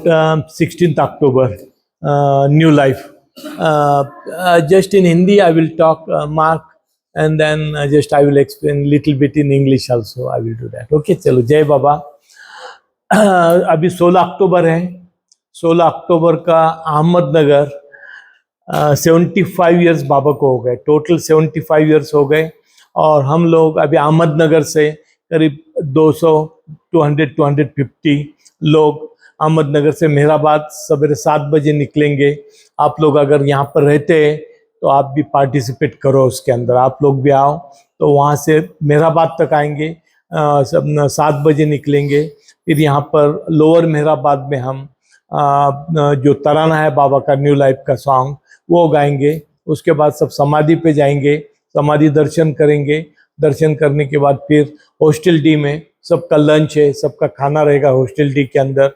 16th October, new life. Just in Hindi I will talk, Mark, and then just I will explain little bit in English also. I will do that. Okay, चलो जय बाबा. अभी 16 अक्टूबर है. 16 अक्टूबर का Ahmednagar 75 years बाबा को हो गए. Total 75 years हो गए. और हम लोग अभी अहमदनगर से करीब 250 लोग अहमदनगर से मेहराबाद सवेरे 7 बजे निकलेंगे. आप लोग अगर यहाँ पर रहते हैं तो आप भी पार्टिसिपेट करो उसके अंदर. आप लोग भी आओ. तो वहाँ से मेहराबाद तक आएंगे. 7 बजे निकलेंगे. फिर यहाँ पर लोअर मेहराबाद में हम जो तराना है बाबा का न्यू लाइफ का सॉन्ग वो गाएंगे. उसके बाद सब समाधि पे जाएंगे. समाधि दर्शन करेंगे. दर्शन करने के बाद फिर हॉस्टल डी में सबका लंच है, सबका खाना रहेगा हॉस्टल डी के अंदर.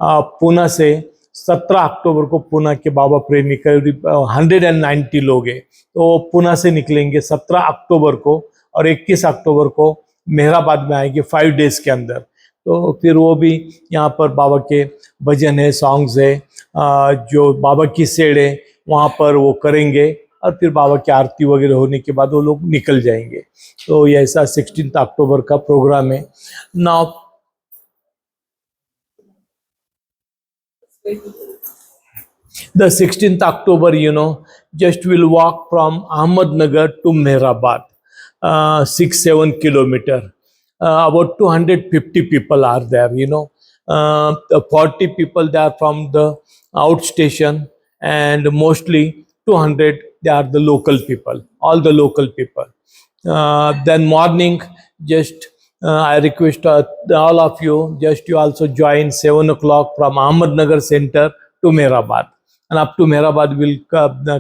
पुणे से 17 अक्टूबर को पुणे के बाबा प्रेमी करीब 190 लोग हैं. तो पुणे से निकलेंगे 17 अक्टूबर को और 21 अक्टूबर को मेहराबाद में आएंगे 5 डेज के अंदर. तो फिर वो भी यहाँ पर बाबा के भजन है, सॉन्ग्स है, जो बाबा की सेड़ है वहाँ पर वो करेंगे. और फिर बाबा की आरती वगैरह होने के बाद वो लोग निकल जाएंगे. तो ये ऐसा 16 अक्टूबर का प्रोग्राम है. Now the 16th October, just will walk from Ahmednagar to Mehrabad, 6-7 kilometer. About 250 people are there, 40 people they are from the outstation, and mostly 200 they are the local people, all the local people. Then morning, just I request all of you, just you also join 7 o'clock from Ahmednagar center to Mehrabad. And up to Mehrabad will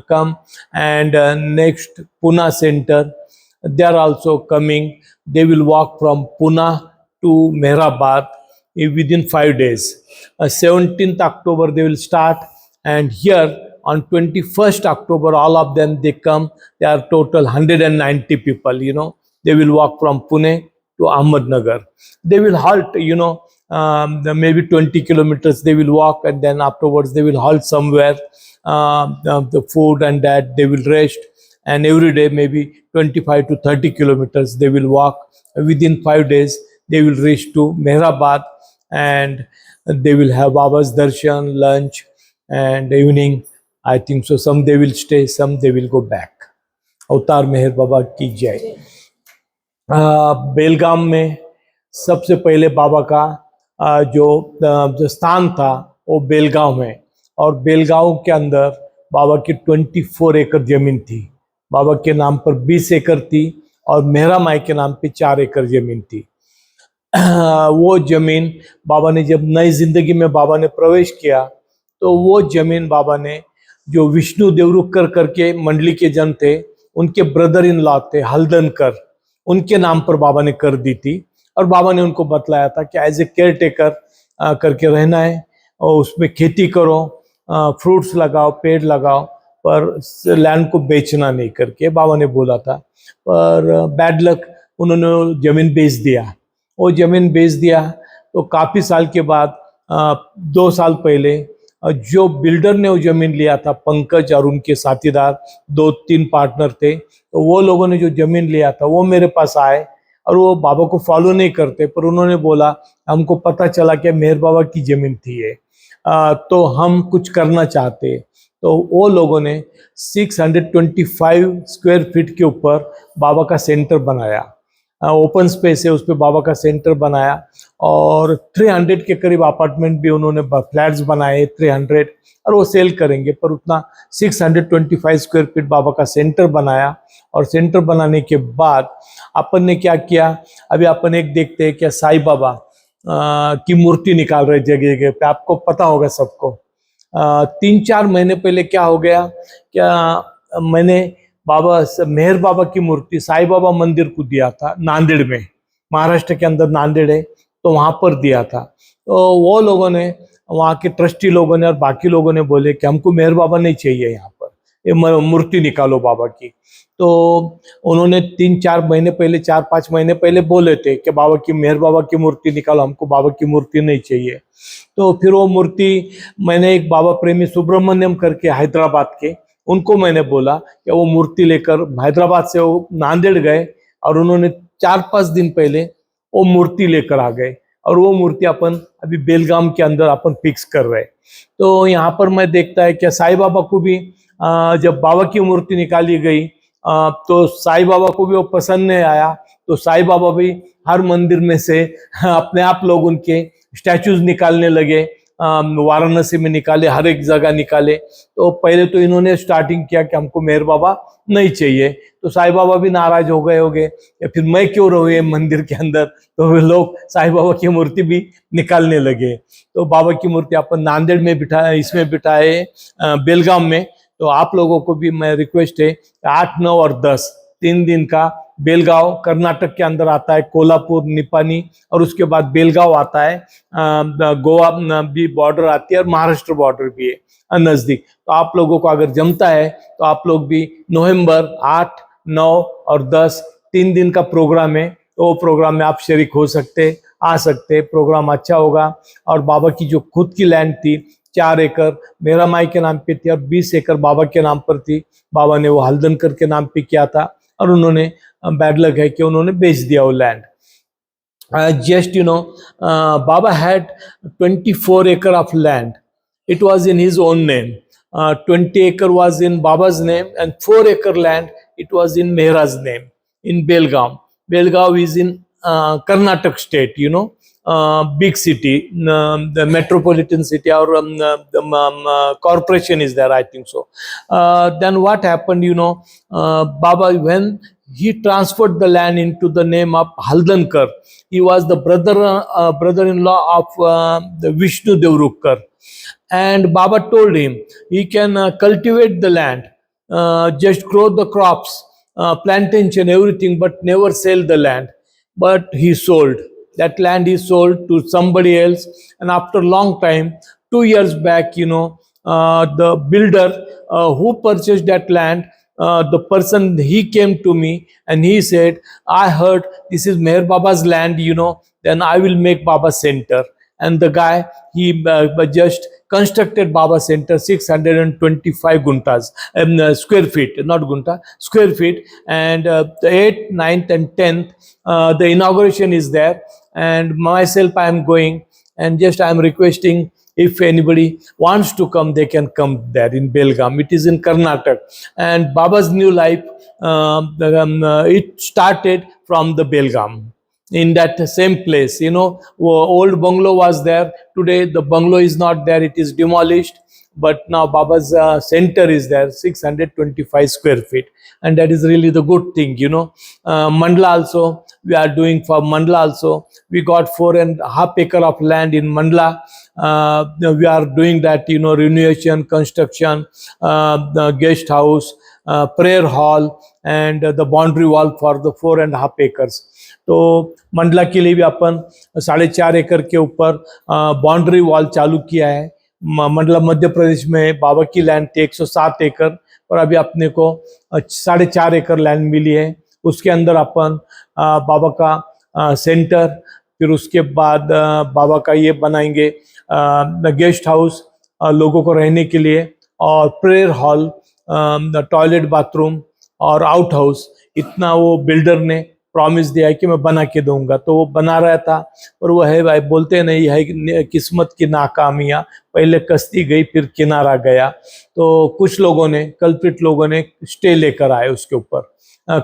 come, and next Pune center, they are also coming. They will walk from Pune to Mehrabad within 5 days. 17th October they will start, and here on 21st October all of them they come. They are total 190 people. They will walk from Pune to Ahmednagar. They will halt. Maybe 20 kilometers they will walk, and then afterwards they will halt somewhere. The food and that they will rest, and every day maybe 25 to 30 kilometers they will walk. Within 5 days they will reach to Mehrabad, and they will have Baba's darshan, lunch, and evening. I think so. Some they will stay, some they will go back. अवतार मेहर बाबा की जय. बेलगाम में सबसे पहले बाबा का जो स्थान था वो बेलगांव में. और बेलगांव के अंदर बाबा की 24 एकड़ जमीन थी. बाबा के नाम पर 20 एकड़ थी और मेहरा माई के नाम पे 4 एकड़ जमीन थी. वो जमीन बाबा ने जब नई जिंदगी में बाबा ने प्रवेश किया तो वो जमीन बाबा ने जो विष्णु देवरुखकर करके मंडली के जन थे, उनके ब्रदर इन लॉ थे हल्दनकर, उनके नाम पर बाबा ने कर दी थी. और बाबा ने उनको बतलाया था कि एज ए केयर टेकर करके रहना है और उसमें खेती करो, फ्रूट्स लगाओ, पेड़ लगाओ, पर लैंड को बेचना नहीं करके बाबा ने बोला था. पर बैड लक उन्होंने जमीन बेच दिया. वो जमीन बेच दिया तो काफ़ी साल के बाद 2 साल पहले जो बिल्डर ने वो जमीन लिया था, पंकज और उनके साथीदार 2-3 पार्टनर थे, तो वो लोगों ने जो जमीन लिया था वो मेरे पास आए और वो बाबा को फॉलो नहीं करते, पर उन्होंने बोला हमको पता चला कि मेहर बाबा की जमीन थी ये, तो हम कुछ करना चाहते. तो वो लोगों ने 625 स्क्वायर फीट के ऊपर बाबा का सेंटर बनाया. ओपन स्पेस है, उस पर बाबा का सेंटर बनाया. और 300 के करीब अपार्टमेंट भी उन्होंने फ्लैट्स बनाए 300, और वो सेल करेंगे. पर उतना 625 स्क्वायर फीट बाबा का सेंटर बनाया. और सेंटर बनाने के बाद अपन ने क्या किया, अभी अपन एक देखते हैं क्या साईं बाबा की मूर्ति निकाल रहे जगह जगह पे. आपको पता होगा सबको. 3-4 महीने पहले क्या हो गया, क्या मैंने बाबा मेहर बाबा की मूर्ति साईं बाबा मंदिर को दिया था नांदेड़ में, महाराष्ट्र के अंदर नांदेड़ है, तो वहां पर दिया था. तो वो लोगों ने, वहाँ के ट्रस्टी लोगों ने और बाकी लोगों ने बोले कि हमको मेहर बाबा नहीं चाहिए यहाँ पर, ये मूर्ति निकालो बाबा की। तो उन्होंने 3-4 महीने पहले, 4-5 महीने पहले बोले थे कि बाबा की, मेहर बाबा की मूर्ति निकालो, हमको बाबा की मूर्ति नहीं चाहिए। तो फिर वो मूर्ति मैंने एक बाबा प्रेमी सुब्रमण्यम करके हैदराबाद के, उनको मैंने बोला कि वो मूर्ति लेकर हैदराबाद से वो नांदेड़ गए और उन्होंने 4-5 दिन पहले वो मूर्ति लेकर आ गए और वो मूर्ति अपन अभी बेलगाम के अंदर अपन फिक्स कर रहे। तो यहाँ पर मैं देखता है कि साईं बाबा को भी जब बाबा की मूर्ति निकाली गई तो साईं बाबा को भी वो पसंद नहीं आया। तो साईं बाबा भी हर मंदिर में से अपने आप लोग उनके स्टैचूज निकालने लगे, वाराणसी में निकाले, हर एक जगह निकाले। तो पहले तो इन्होंने स्टार्टिंग किया कि हमको मेहर बाबा नहीं चाहिए, तो साईं बाबा भी नाराज हो गए होंगे, या फिर मैं क्यों रहूं ये मंदिर के अंदर, तो वे लोग साईं बाबा की मूर्ति भी निकालने लगे। तो बाबा की मूर्ति अपन नांदेड़ में बिठाए, इसमें बिठाए बेलगाम में। तो आप लोगों को भी मैं रिक्वेस्ट है, 8, 9 और 10 3 दिन का बेलगांव कर्नाटक के अंदर आता है, कोल्हापुर, निपानी, और उसके बाद बेलगांव आता है, गोवा भी बॉर्डर आती है और महाराष्ट्र बॉर्डर भी है नजदीक। तो आप लोगों को अगर जमता है तो आप लोग भी नवंबर 8, 9 और 10 3 दिन का प्रोग्राम है, तो वो प्रोग्राम में आप शरीक हो सकते, आ सकते। प्रोग्राम अच्छा होगा। और बाबा की जो खुद की लैंड थी 4 एकड़ मेरा माई के नाम पे थी और 20 एकड़ बाबा के नाम पर थी। बाबा ने वो हल्दनकर के नाम पे किया था और उन्होंने बैड लक है कि उन्होंने बेच दिया वो land. Just Baba had 24 acre of land. It was in his own name. 20 acre was in Baba's name and 4 acre land it was in Mehra's name in Belgaum. Belgaum is in Karnataka state, big city, the metropolitan city, or the corporation is there, I think so. Then what happened, Baba, when he transferred the land into the name of Haldankar, he was the brother-in-law of the Vishnu Devrukkar. And Baba told him he can cultivate the land, just grow the crops, plantation, everything, but never sell the land. But he sold. That land he sold to somebody else. And after a long time, 2 years back, the builder who purchased that land, the person, he came to me and he said, I heard this is Meher Baba's land, then I will make Baba Center. And the guy, he just constructed Baba Center, 625 guntas, square feet, not gunta, square feet. And the 8th, 9th and 10th, the inauguration is there. And myself, I am going, and just I am requesting, if anybody wants to come, they can come there in Belgaum. It is in Karnataka. And Baba's new life, it started from the Belgaum. In that same place, old bungalow was there. Today the bungalow is not there, it is demolished. But now Baba's center is there, 625 square feet. And that is really the good thing, Mandla also, we are doing for Mandla also. We got 4.5 acre of land in Mandla. We are doing that, renovation, construction, the guest house, prayer hall, and the boundary wall for the 4.5 acres. तो मंडला के लिए भी अपन 4.5 एकड़ के ऊपर boundary wall चालू किया है। मंडला मध्य प्रदेश में बाबा की लैंड थी 107 एकड़, और अभी अपने को 4.5 एकड़ लैंड मिली है। उसके अंदर अपन बाबा का सेंटर, फिर उसके बाद बाबा का ये बनाएंगे गेस्ट हाउस लोगों को रहने के लिए, और प्रेयर हॉल, टॉयलेट, बाथरूम और आउट हाउस। इतना वो बिल्डर ने प्रॉमिस दिया है कि मैं बना के दूंगा। तो वो बना रहा था, और वो है भाई, बोलते नहीं है किस्मत की नाकामियां, पहले कश्ती गई फिर किनारा गया। तो कुछ लोगों ने, कल्प्रिट लोगों ने स्टे लेकर आए उसके ऊपर,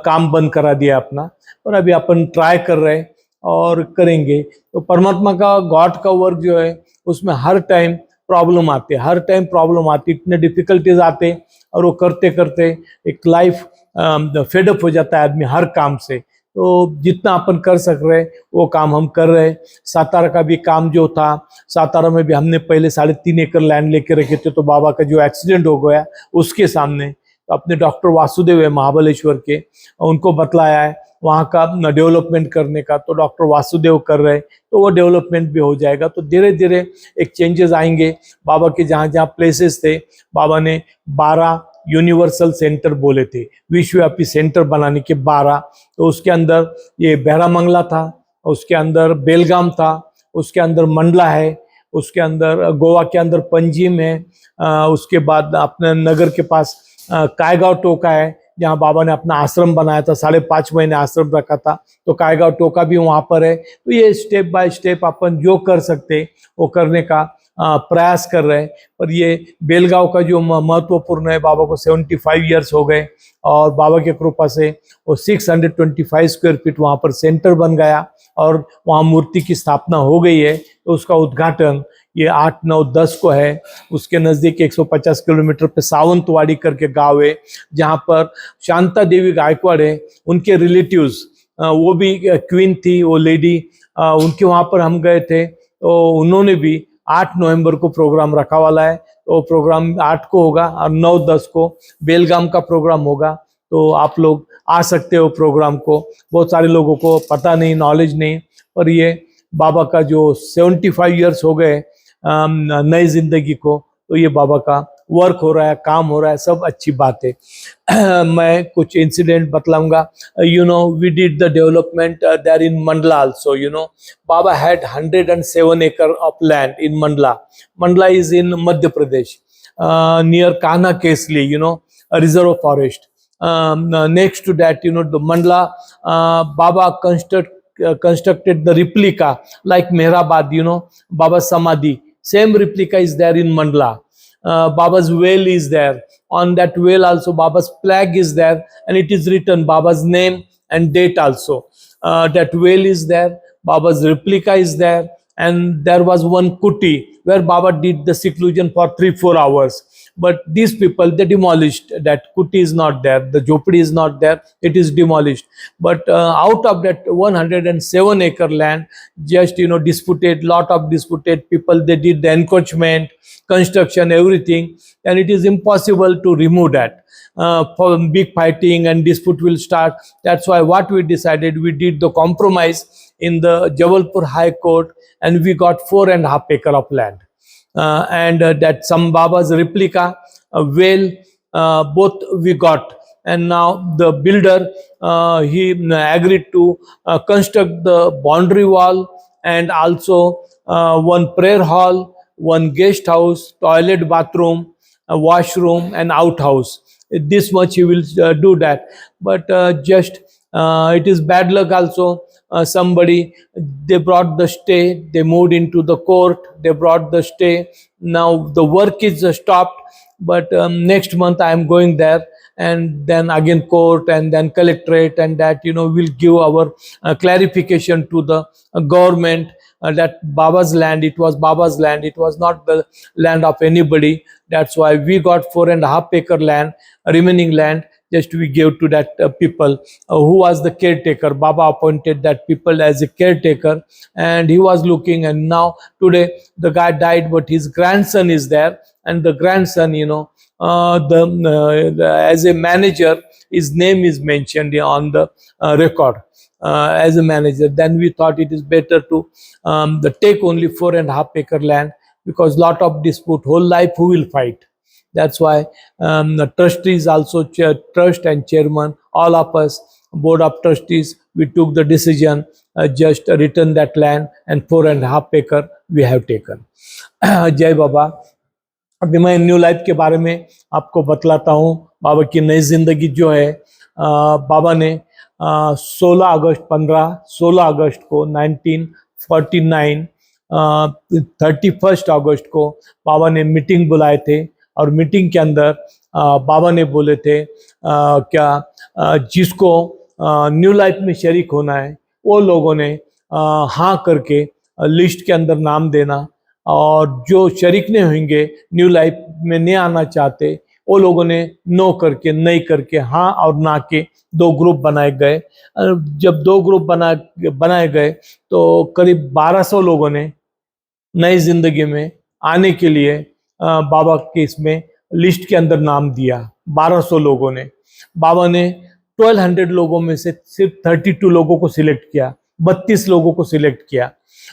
काम बंद करा दिया अपना। और अभी अपन ट्राई कर रहे हैं और करेंगे। तो परमात्मा का, गॉड का वर्क जो है, उसमें हर टाइम प्रॉब्लम आते, हर टाइम प्रॉब्लम आती, इतने डिफिकल्टीज आते, और वो करते करते एक लाइफ फेडअप हो जाता है आदमी हर काम से। तो जितना अपन कर सक रहे वो काम हम कर रहे। सातारा का भी काम जो था, सातारा में भी हमने पहले 3.5 एकड़ लैंड लेके रखे थे। तो बाबा का जो एक्सीडेंट हो गया उसके सामने, तो अपने डॉक्टर वासुदेव है महाबलेश्वर के, उनको बतलाया है वहाँ का डेवलपमेंट करने का। तो डॉक्टर वासुदेव कर रहे, तो वो डेवलपमेंट भी हो जाएगा। तो धीरे धीरे एक चेंजेस आएंगे। बाबा के जहाँ जहाँ प्लेसेस थे, बाबा ने 12 यूनिवर्सल सेंटर बोले थे, विश्वव्यापी सेंटर बनाने के 12। तो उसके अंदर ये बहरामंगला था, उसके अंदर बेलगाम था, उसके अंदर मंडला है, उसके अंदर गोवा के अंदर पंजिम है, उसके बाद अपने नगर के पास कायगांव टोका है, जहाँ बाबा ने अपना आश्रम बनाया था, 5.5 महीने आश्रम रखा था, तो कायगांव टोका भी वहाँ पर है। तो ये स्टेप बाय स्टेप अपन जो कर सकते वो करने का प्रयास कर रहे हैं। पर ये बेलगांव का जो महत्वपूर्ण है, बाबा को 75 ईयर्स हो गए और बाबा की कृपा से वो 625 स्क्वायर फीट वहाँ पर सेंटर बन गया और वहाँ मूर्ति की स्थापना हो गई है। तो उसका उद्घाटन ये 8, 9, 10 को है। उसके नज़दीक 150 किलोमीटर पे सावंतवाड़ी करके गांव है, जहाँ पर शांता देवी गायकवाड़ है, उनके रिलेटिव्स, वो भी क्वीन थी वो लेडी, उनके वहाँ पर हम गए थे। तो उन्होंने भी 8 नवंबर को प्रोग्राम रखा वाला है। तो प्रोग्राम 8 को होगा और 9, 10 को बेलगाम का प्रोग्राम होगा। तो आप लोग आ सकते हो प्रोग्राम को। बहुत सारे लोगों को पता नहीं, नॉलेज नहीं, पर ये बाबा का जो 75 ईयर्स हो गए नई जिंदगी को, तो ये बाबा का वर्क हो रहा है, काम हो रहा है, सब अच्छी बात है। मैं कुछ इंसिडेंट बतलाऊंगा। We did the development there in Mandla also. बाबा had 107 acre of land in Mandla. Mandla is in Madhya Pradesh, near Kana Kesli, a reserve forest. Next to that, the Mandla, Baba constructed the replica like Mehrabad, Baba Samadhi. Same replica is there in Mandla. Baba's well is there. On that well also Baba's flag is there, and it is written Baba's name and date also. That well is there, Baba's replica is there, and there was one kuti where Baba did the seclusion for 3-4 hours. But these people, they demolished that. Kuti is not there, the jopdi is not there, it is demolished. But out of that 107 acre land, just disputed, lot of disputed people, they did the encroachment, construction, everything, and it is impossible to remove that. For big fighting and dispute will start. That's why what we decided, we did the compromise in the Jabalpur High Court, and we got 4.5 acre of land. And that some Baba's replica, well, both we got. And now the builder, he agreed to construct the boundary wall and also one prayer hall, one guest house, toilet, bathroom, a washroom, and outhouse. This much he will do that. But just it is bad luck also. Somebody, they brought the stay, they moved into the court, they brought the stay. Now the work is stopped, but next month I am going there, and then again court, and then collectorate, and that will give our clarification to the government that Baba's land, it was Baba's land, it was not the land of anybody. That's why we got 4.5 acre land, remaining land just we gave to that people who was the caretaker. Baba appointed that people as a caretaker, and he was looking. And now today the guy died, but his grandson is there, and the grandson, as a manager, his name is mentioned on the record as a manager. Then we thought it is better to take only 4.5 acre land, because lot of dispute, whole life who will fight. That's why the trustees also, trust and chairman, all of us, board of trustees, we took the decision, just return that land, and 4.5 acre we have taken. जय बाबा। अभी मैं new life के बारे में आपको बतलाता हूँ। बाबा की नई जिंदगी जो है, बाबा ने 16 अगस्त को 1949, 31 अगस्त को बाबा ने मीटिंग बुलाए थे, और मीटिंग के अंदर बाबा ने बोले थे जिसको न्यू लाइफ में शरीक होना है वो लोगों ने हाँ करके लिस्ट के अंदर नाम देना, और जो शरीक नहीं होंगे, न्यू लाइफ में नहीं आना चाहते, वो लोगों ने नो करके, नहीं करके, हाँ और ना के 2 ग्रुप बनाए गए। जब 2 ग्रुप बनाए गए तो करीब 1200 लोगों ने नई जिंदगी में आने के लिए बाबा के इसमें लिस्ट के अंदर नाम दिया। 1200 लोगों ने, बाबा ने 1200 लोगों में से सिर्फ 32 लोगों को सिलेक्ट किया, 32 लोगों को सिलेक्ट किया।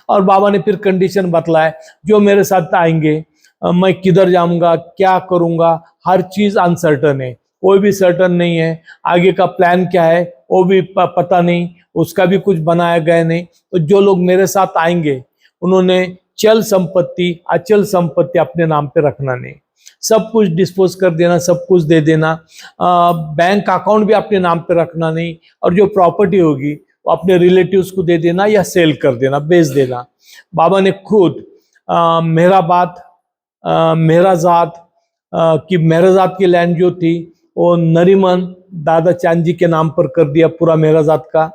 और बाबा ने फिर कंडीशन बतलाए, जो मेरे साथ आएंगे मैं किधर जाऊंगा, क्या करूंगा, हर चीज अनसर्टन है, कोई भी सर्टन नहीं है। आगे का प्लान क्या है वो भी पता नहीं, उसका भी कुछ बनाया गया नहीं। तो जो लोग मेरे साथ आएंगे उन्होंने चल संपत्ति अचल संपत्ति अपने नाम पे रखना नहीं, सब कुछ डिस्पोज कर देना, सब कुछ दे देना। बैंक अकाउंट भी अपने नाम पे रखना नहीं, और जो प्रॉपर्टी होगी वो अपने रिलेटिव्स को दे देना या सेल कर देना, बेच देना। बाबा ने खुद मेरा बात मेरा जात की मेरा जात की लैंड जो थी वो नरीमन दादा चांद जी के नाम पर कर दिया पूरा मेहराजाद का,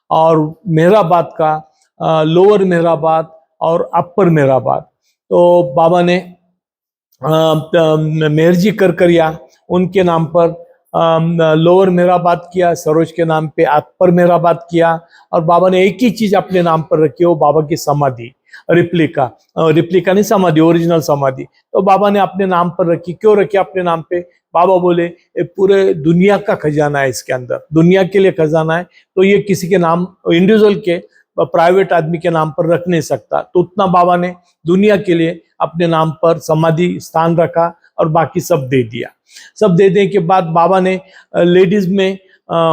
और मेहराबाद का लोअर मेहराबाद और अपर मेहराबाद। तो बाबा ने मेहरजी करकरिया उनके नाम पर लोअर मेहराबाद किया, सरोज के नाम पे अपर मेहराबाद किया, और बाबा ने एक ही चीज अपने नाम पर रखी, वो बाबा की समाधि, रिप्लिका नहीं समाधि, ओरिजिनल समाधि। तो बाबा ने अपने नाम पर रखी। क्यों रखी अपने नाम पे? बाबा बोले पूरे दुनिया का खजाना है इसके अंदर, दुनिया के लिए खजाना है, तो ये किसी के नाम इंडिविजुअल के प्राइवेट आदमी के नाम पर रख नहीं सकता। तो उतना बाबा ने दुनिया के लिए अपने नाम पर समाधि स्थान रखा और बाकी सब दे दिया। सब दे देने के बाद बाबा ने लेडीज में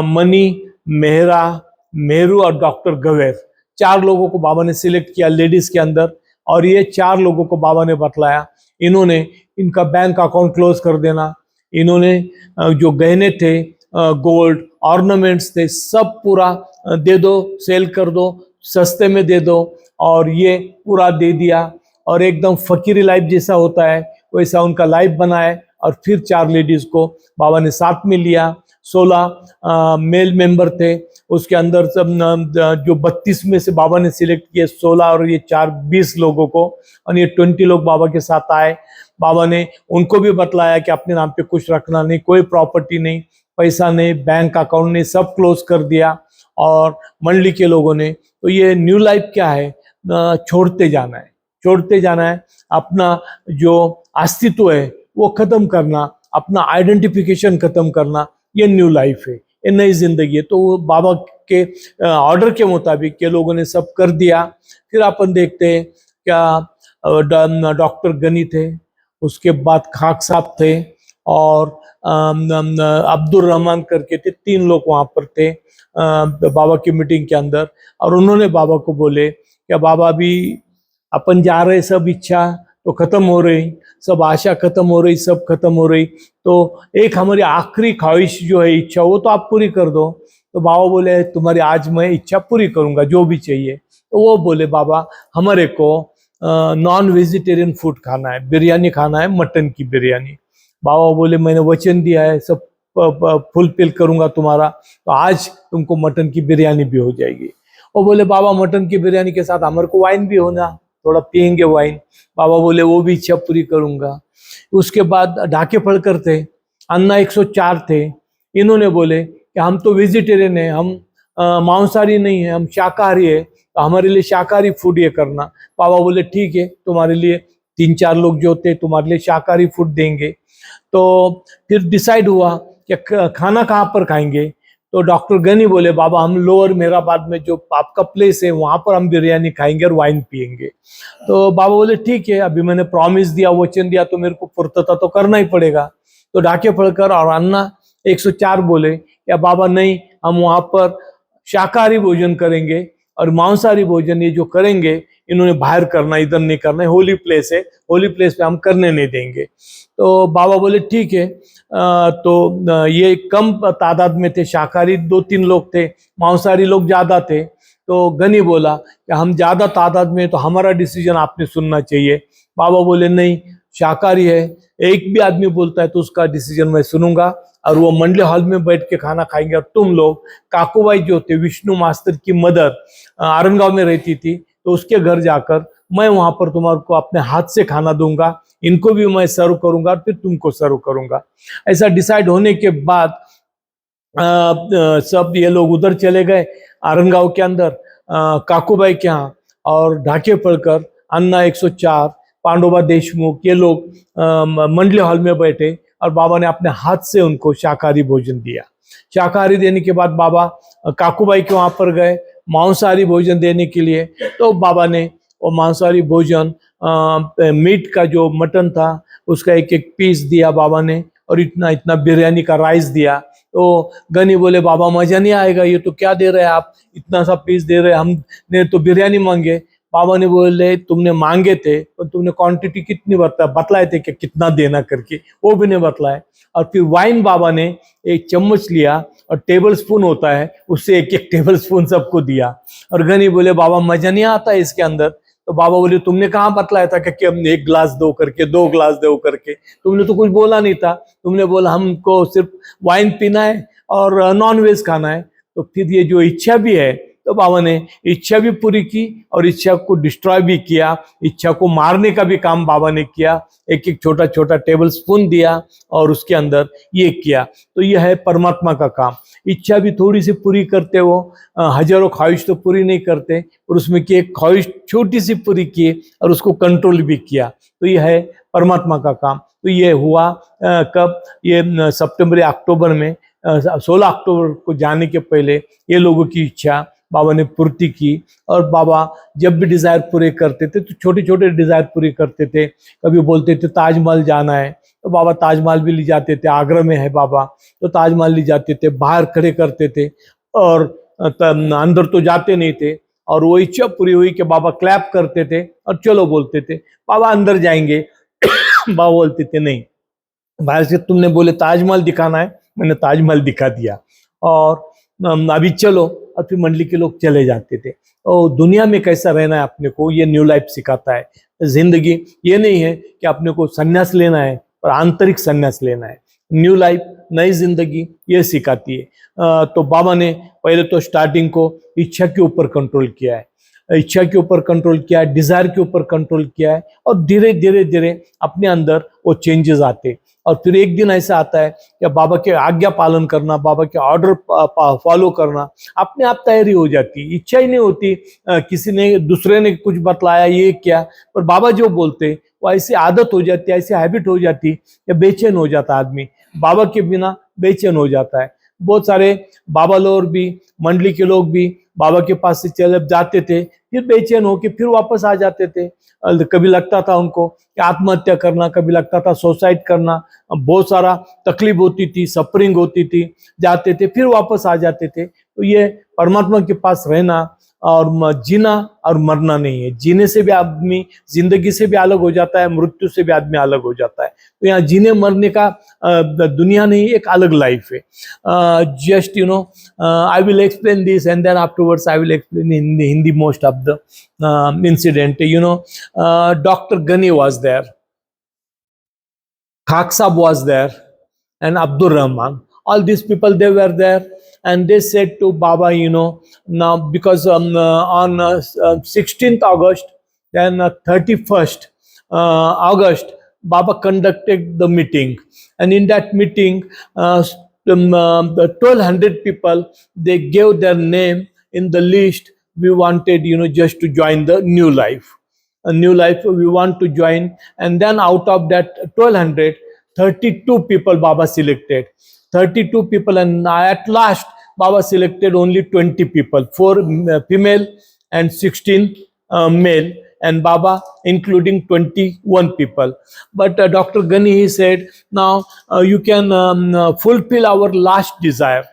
मनी, मेहरा, मेहरू और डॉक्टर गवेर, 4 लोगों को बाबा ने सिलेक्ट किया लेडीज के अंदर, और ये 4 लोगों को बाबा ने बतलाया इन्होंने इनका बैंक अकाउंट क्लोज कर देना, इन्होंने जो गहने थे, गोल्ड ऑर्नामेंट्स थे, सब पूरा दे दो, सेल कर दो, सस्ते में दे दो, और ये पूरा दे दिया। और एकदम फकीरी लाइफ जैसा होता है वैसा उनका लाइफ बनाए। और फिर 4 लेडीज को बाबा ने साथ में लिया। 16 मेल मेंबर थे, उसके अंदर सब जो 32 में से बाबा ने सिलेक्ट किए 16, और ये 4 20 लोगों को, और ये 20 लोग बाबा के साथ आए। बाबा ने उनको भी बतलाया कि अपने नाम पे कुछ रखना नहीं, कोई प्रॉपर्टी नहीं, पैसा नहीं, बैंक अकाउंट नहीं, सब क्लोज कर दिया। और मंडली के लोगों ने, तो ये न्यू लाइफ क्या है, छोड़ते जाना है, छोड़ते जाना है, अपना जो अस्तित्व है वो खत्म करना, अपना आइडेंटिफिकेशन खत्म करना, ये न्यू लाइफ है, ये नई जिंदगी है। तो बाबा के ऑर्डर के मुताबिक के लोगों ने सब कर दिया। फिर अपन देखते हैं क्या डॉक्टर गनी थे, उसके बाद खाक साहब थे, और अब्दुल रहमान करके थे, 3 लोग वहां पर थे बाबा की मीटिंग के अंदर। और उन्होंने बाबा को बोले क्या बाबा भी अपन जा रहे, सब इच्छा तो खत्म हो रही, सब आशा खत्म हो रही, सब खत्म हो रही, तो एक हमारी आखिरी ख्वाहिश जो है, इच्छा, वो तो आप पूरी कर दो। तो बाबा बोले तुम्हारी आज मैं इच्छा पूरी करूंगा, जो भी चाहिए। तो वो बोले बाबा हमारे को नॉन वेजिटेरियन फूड खाना है, बिरयानी खाना है, मटन की बिरयानी। बाबा बोले मैंने वचन दिया है, सब फुलफिल करूंगा तुम्हारा, तो आज तुमको मटन की बिरयानी भी हो जाएगी। वो बोले बाबा मटन की बिरयानी के साथ हमारे को वाइन भी होना, थोड़ा पियेंगे वाइन। बाबा बोले वो भी इच्छा पूरी करूंगा। उसके बाद ढाके पढ़कर थे, अन्ना 104 थे, इन्होंने बोले कि हम तो वेजिटेरियन है, हम मांसाहारी नहीं है, हम शाकाहारी है, तो हमारे लिए शाकाहारी फूड ये करना। बाबा बोले ठीक है, तुम्हारे लिए 3-4 लोग जो थे तुम्हारे लिए शाकाहारी फूड देंगे। तो फिर डिसाइड हुआ कि खाना कहाँ पर खाएंगे। तो डॉक्टर गनी बोले बाबा हम लोअर मेहराबाद में जो आपका प्लेस है वहां पर हम बिरयानी खाएंगे और वाइन पियेंगे। तो बाबा बोले ठीक है, अभी मैंने प्रॉमिस दिया, वचन दिया, तो मेरे को पूर्तता तो करना ही पड़ेगा। तो ढाके पढ़कर और अन्ना 104 बोले या बाबा नहीं, हम वहां पर शाकाहारी भोजन करेंगे, और मांसाहारी भोजन ये जो करेंगे इन्होंने बाहर करना, इधर नहीं करना है, होली प्लेस है, होली प्लेस पे हम करने नहीं देंगे। तो बाबा बोले ठीक है। तो ये कम तादाद में थे, शाकाहारी 2-3 लोग थे, मांसाहारी लोग ज्यादा थे। तो गनी बोला कि हम ज्यादा तादाद में, तो हमारा डिसीजन आपने सुनना चाहिए। बाबा बोले नहीं, शाकाहारी है, एक भी आदमी बोलता है तो उसका डिसीजन मैं सुनूंगा, और वो मंडले हॉल में बैठ के खाना खाएंगे। और तुम लोग, काकूबाई जो थे विष्णु मास्टर की मदर आरंगाव में रहती थी, तो उसके घर जाकर मैं वहां पर तुम्हारे को अपने हाथ से खाना दूंगा, इनको भी मैं सर्व करूंगा, फिर तुमको सर्व करूंगा। ऐसा डिसाइड होने के बाद सब ये लोग उधर चले गए आरंगाव के अंदर काकूबाई के यहाँ, और ढाके पढ़कर अन्ना 104, पांडुबा देशमुख, ये लोग मंडले हॉल में बैठे, और बाबा ने अपने हाथ से उनको शाकाहारी भोजन दिया। शाकाहारी देने के बाद बाबा काकूबाई के वहां पर गए मांसाहारी भोजन देने के लिए। तो बाबा ने और मांसाहारी भोजन, मीट का जो मटन था उसका एक एक पीस दिया बाबा ने, और इतना इतना बिरयानी का राइस दिया। तो गनी बोले बाबा मजा नहीं आएगा, ये तो क्या दे रहे हैं आप, इतना सा पीस दे रहे हैं, हमने तो बिरयानी मांगे। बाबा ने बोले तुमने मांगे थे पर तुमने क्वांटिटी कितनी बतलाए थे कि कितना देना करके, वो भी नहीं बतलाए। और फिर वाइन बाबा ने एक चम्मच लिया और टेबल स्पून होता है उससे एक एक टेबल स्पून सबको दिया। और गनी बोले बाबा मजा नहीं आता इसके अंदर। तो बाबा बोले तुमने कहाँ बतलाया था कि हमने एक गिलास दो करके, दो गिलास दो करके, तुमने तो कुछ बोला नहीं था, तुमने बोला हमको सिर्फ वाइन पीना है और नॉन वेज खाना है। तो फिर ये जो इच्छा भी है, तो बाबा ने इच्छा भी पूरी की और इच्छा को डिस्ट्रॉय भी किया, इच्छा को मारने का भी काम बाबा ने किया। एक एक छोटा छोटा टेबल स्पून दिया और उसके अंदर ये किया। तो यह है परमात्मा का काम। इच्छा भी थोड़ी सी पूरी करते हो, हजारों ख्वाहिश तो पूरी नहीं करते, और उसमें की एक ख्वाहिश छोटी सी पूरी की और उसको कंट्रोल भी किया। तो यह है परमात्मा का काम। तो ये हुआ कब, ये सितंबर या अक्टूबर में, 16 अक्टूबर को जाने के पहले ये लोगों की इच्छा बाबा ने पूर्ति की। और बाबा जब भी डिजायर पूरे करते थे तो छोटे छोटे डिजायर पूरे करते थे। कभी बोलते थे ताजमहल जाना है, तो बाबा ताजमहल भी ले जाते थे, आगरा में है बाबा, तो ताजमहल ले जाते थे, बाहर खड़े करते थे और अंदर तो जाते नहीं थे। और वो इच्छा पूरी हुई कि बाबा क्लैप करते थे और चलो बोलते थे बाबा अंदर जाएंगे। बाबा बोलते थे नहीं, बाहर से तुमने बोले ताजमहल दिखाना है, मैंने ताजमहल दिखा दिया, और अभी चलो। और फिर मंडली के लोग चले जाते थे। और दुनिया में कैसा रहना है अपने को ये न्यू लाइफ सिखाता है। जिंदगी ये नहीं है कि अपने को संन्यास लेना है, और आंतरिक संन्यास लेना है। न्यू लाइफ, नई जिंदगी ये सिखाती है। तो बाबा ने पहले तो स्टार्टिंग को इच्छा के ऊपर कंट्रोल किया है, इच्छा के ऊपर कंट्रोल किया है, डिजायर के ऊपर कंट्रोल किया है, और धीरे धीरे धीरे अपने अंदर वो चेंजेस आते। और फिर एक दिन ऐसा आता है कि बाबा के आज्ञा पालन करना, बाबा के ऑर्डर फॉलो करना अपने आप तैयारी हो जाती। इच्छा ही नहीं होती, किसी ने दूसरे ने कुछ बतलाया ये क्या, पर बाबा जो बोलते वो ऐसी आदत हो जाती है, ऐसी हैबिट हो जाती है, बेचैन हो जाता आदमी, बाबा के बिना बेचैन हो जाता है। बहुत सारे बाबा लोग भी, मंडली के लोग भी बाबा के पास से चले जाते थे, फिर बेचैन होके फिर वापस आ जाते थे। कभी लगता था उनको कि आत्महत्या करना, कभी लगता था सुसाइड करना, बहुत सारा तकलीफ होती थी, सफरिंग होती थी, जाते थे फिर वापस आ जाते थे। तो ये परमात्मा के पास रहना और जीना और मरना नहीं है। जीने से भी आदमी जिंदगी से भी अलग हो जाता है, मृत्यु से भी आदमी अलग हो जाता है। तो यहाँ जीने मरने का दुनिया नहीं, एक अलग लाइफ है। Just I will explain this and then afterwards I will explain in Hindi most of the incident. Dr. Ghani was there, Khak Sahab was there, and Abdur Rahman. All these people, they were there, and they said to Baba, now because on 16th August, then 31st August, Baba conducted the meeting, and in that meeting, the 1,200 people, they gave their name in the list. We wanted, just to join the new life. A new life we want to join. And then out of that 1,200, 32 people Baba selected. 32 people, and at last Baba selected only 20 people, 4 female and 16 male, and Baba including 21 people. But Dr. Ghani, he said, now you can fulfill our last desire.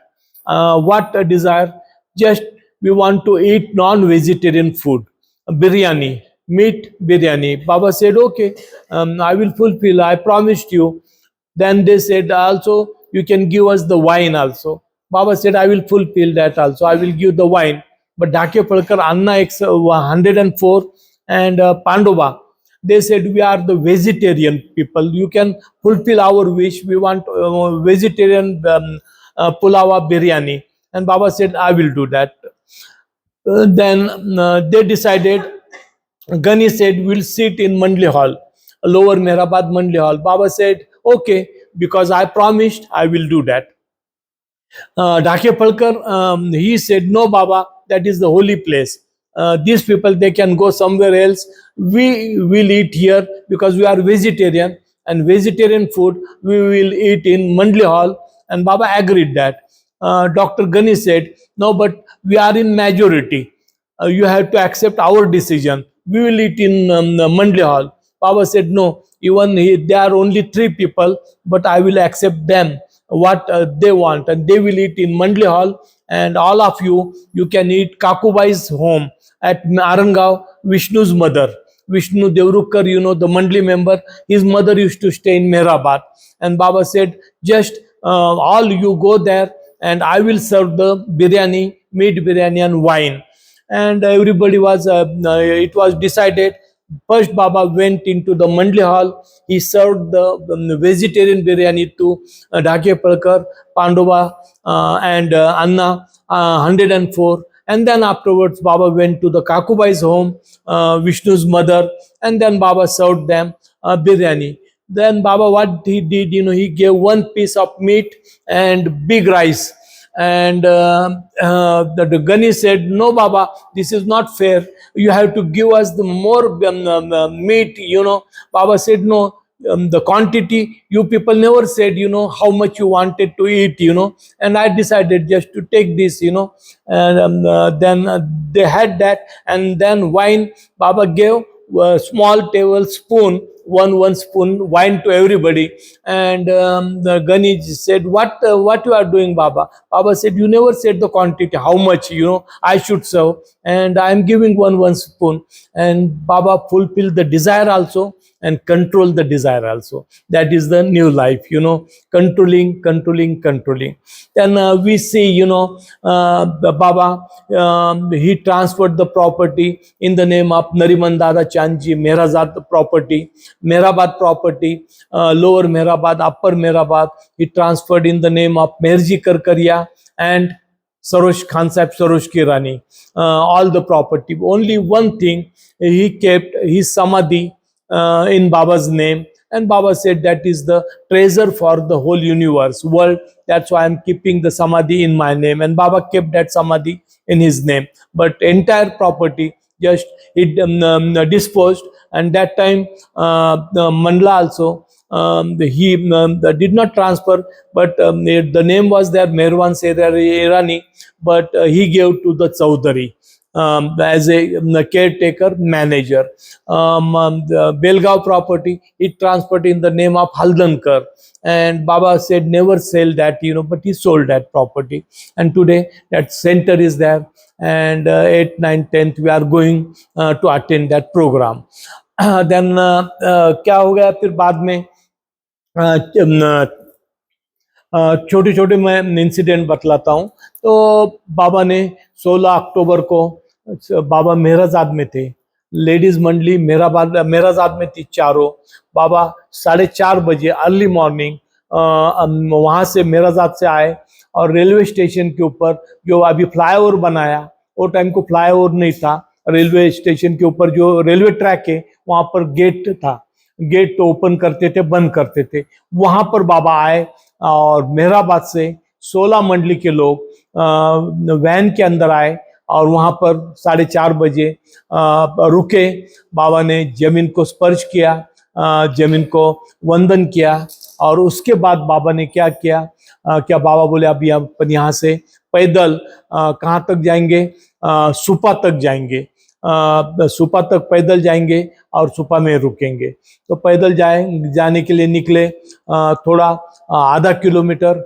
What a desire? Just we want to eat non-vegetarian food, biryani, meat biryani. Baba said, okay, I will fulfill, I promised you. Then they said, also, you can give us the wine also. Baba said, I will fulfill that also, I will give the wine. But Dhake Palkar, Anna 104 and Pandova, they said, we are the vegetarian people. You can fulfill our wish. We want vegetarian pulava biryani. And Baba said, I will do that. Then they decided, Ghani said, we'll sit in Mandli Hall, Lower Mehrabad Mandli Hall. Baba said, okay, because I promised, I will do that. Dhake Palkar, he said, no, Baba, that is the holy place. These people, they can go somewhere else. We will eat here because we are vegetarian, and vegetarian food we will eat in Mandli Hall. And Baba agreed that. Dr. Ghani said, no, but we are in majority. You have to accept our decision. we will eat in Mandli Hall. Baba said, no, even there are only 3 people, but I will accept them what they want, and they will eat in Mandli Hall, and all of you can eat Kakubai's home at Arangav, Vishnu's mother. Vishnu Devrukkar, the Mandli member, his mother used to stay in Mehrabad. And Baba said, just all you go there, and I will serve the biryani, meat biryani and wine. And everybody was, it was decided. First, Baba went into the Mandli Hall. He served the vegetarian biryani to Dhake Palkar, Pandava, and Anna, 104. And then afterwards, Baba went to the Kakubai's home, Vishnu's mother, and then Baba served them biryani. Then Baba, what he did, he gave one piece of meat and big rice. And the Gani said, no, Baba, this is not fair. You have to give us the more meat, Baba said, no, the quantity, you people never said, how much you wanted to eat, and I decided just to take this, and then they had that. And then wine, Baba gave a small tablespoon, one spoon wine to everybody. And the Gani said, what you are doing, Baba? Baba said, you never said the quantity, how much I should serve, and I am giving one spoon. And Baba fulfilled the desire also and control the desire also. That is the new life, controlling. Then we see, Baba, he transferred the property in the name of Nariman Dada Chandji, Mehrazad property, Mehrabad property, Lower Mehrabad, Upper Mehrabad. He transferred in the name of Meherji Karkaria and Sarosh Khan Sahib, Sarosh Ki Rani, all the property. Only one thing, he kept his samadhi in Baba's name. And Baba said, that is the treasure for the whole universe, world. That's why I'm keeping the samadhi in my name. And Baba kept that samadhi in his name. But entire property just he disposed. And that time the Mandla also, he did not transfer, but the name was there, Merwan Irani, but he gave to the Chaudhary as a caretaker manager. The Belgaum property, it transferred in the name of Haldankar. And Baba said, never sell that, but he sold that property. And today that center is there. And 8th, 9th, 10th, we are going to attend that program. Then क्या हो गया फिर बाद में छोटे छोटे मैं incident बतलाता हूँ. तो बाबा ने 16 अक्टूबर को बाबा मेहराजाद में थे. लेडीज मंडली मेहराजाद में थी चारों. बाबा 4:30 बजे अर्ली मॉर्निंग वहाँ से मेहराजाद से आए और रेलवे स्टेशन के ऊपर जो अभी फ्लाईओवर बनाया, वो टाइम को फ्लाईओवर नहीं था. रेलवे स्टेशन के ऊपर जो रेलवे ट्रैक है वहाँ पर गेट था. गेट तो ओपन करते थे, बंद करते थे. वहां पर बाबा आए और मेहराबाद से 16 मंडली के लोग वैन के अंदर आए और वहां पर 4:30 बजे रुके. बाबा ने जमीन को स्पर्श किया, जमीन को वंदन किया. और उसके बाद बाबा ने क्या किया, क्या बाबा बोले, अभी हम यहाँ से पैदल कहाँ तक जाएंगे, सुपा तक जाएंगे. सुपा तक पैदल जाएंगे और सुपा में रुकेंगे. तो पैदल जाने के लिए निकले. थोड़ा आधा किलोमीटर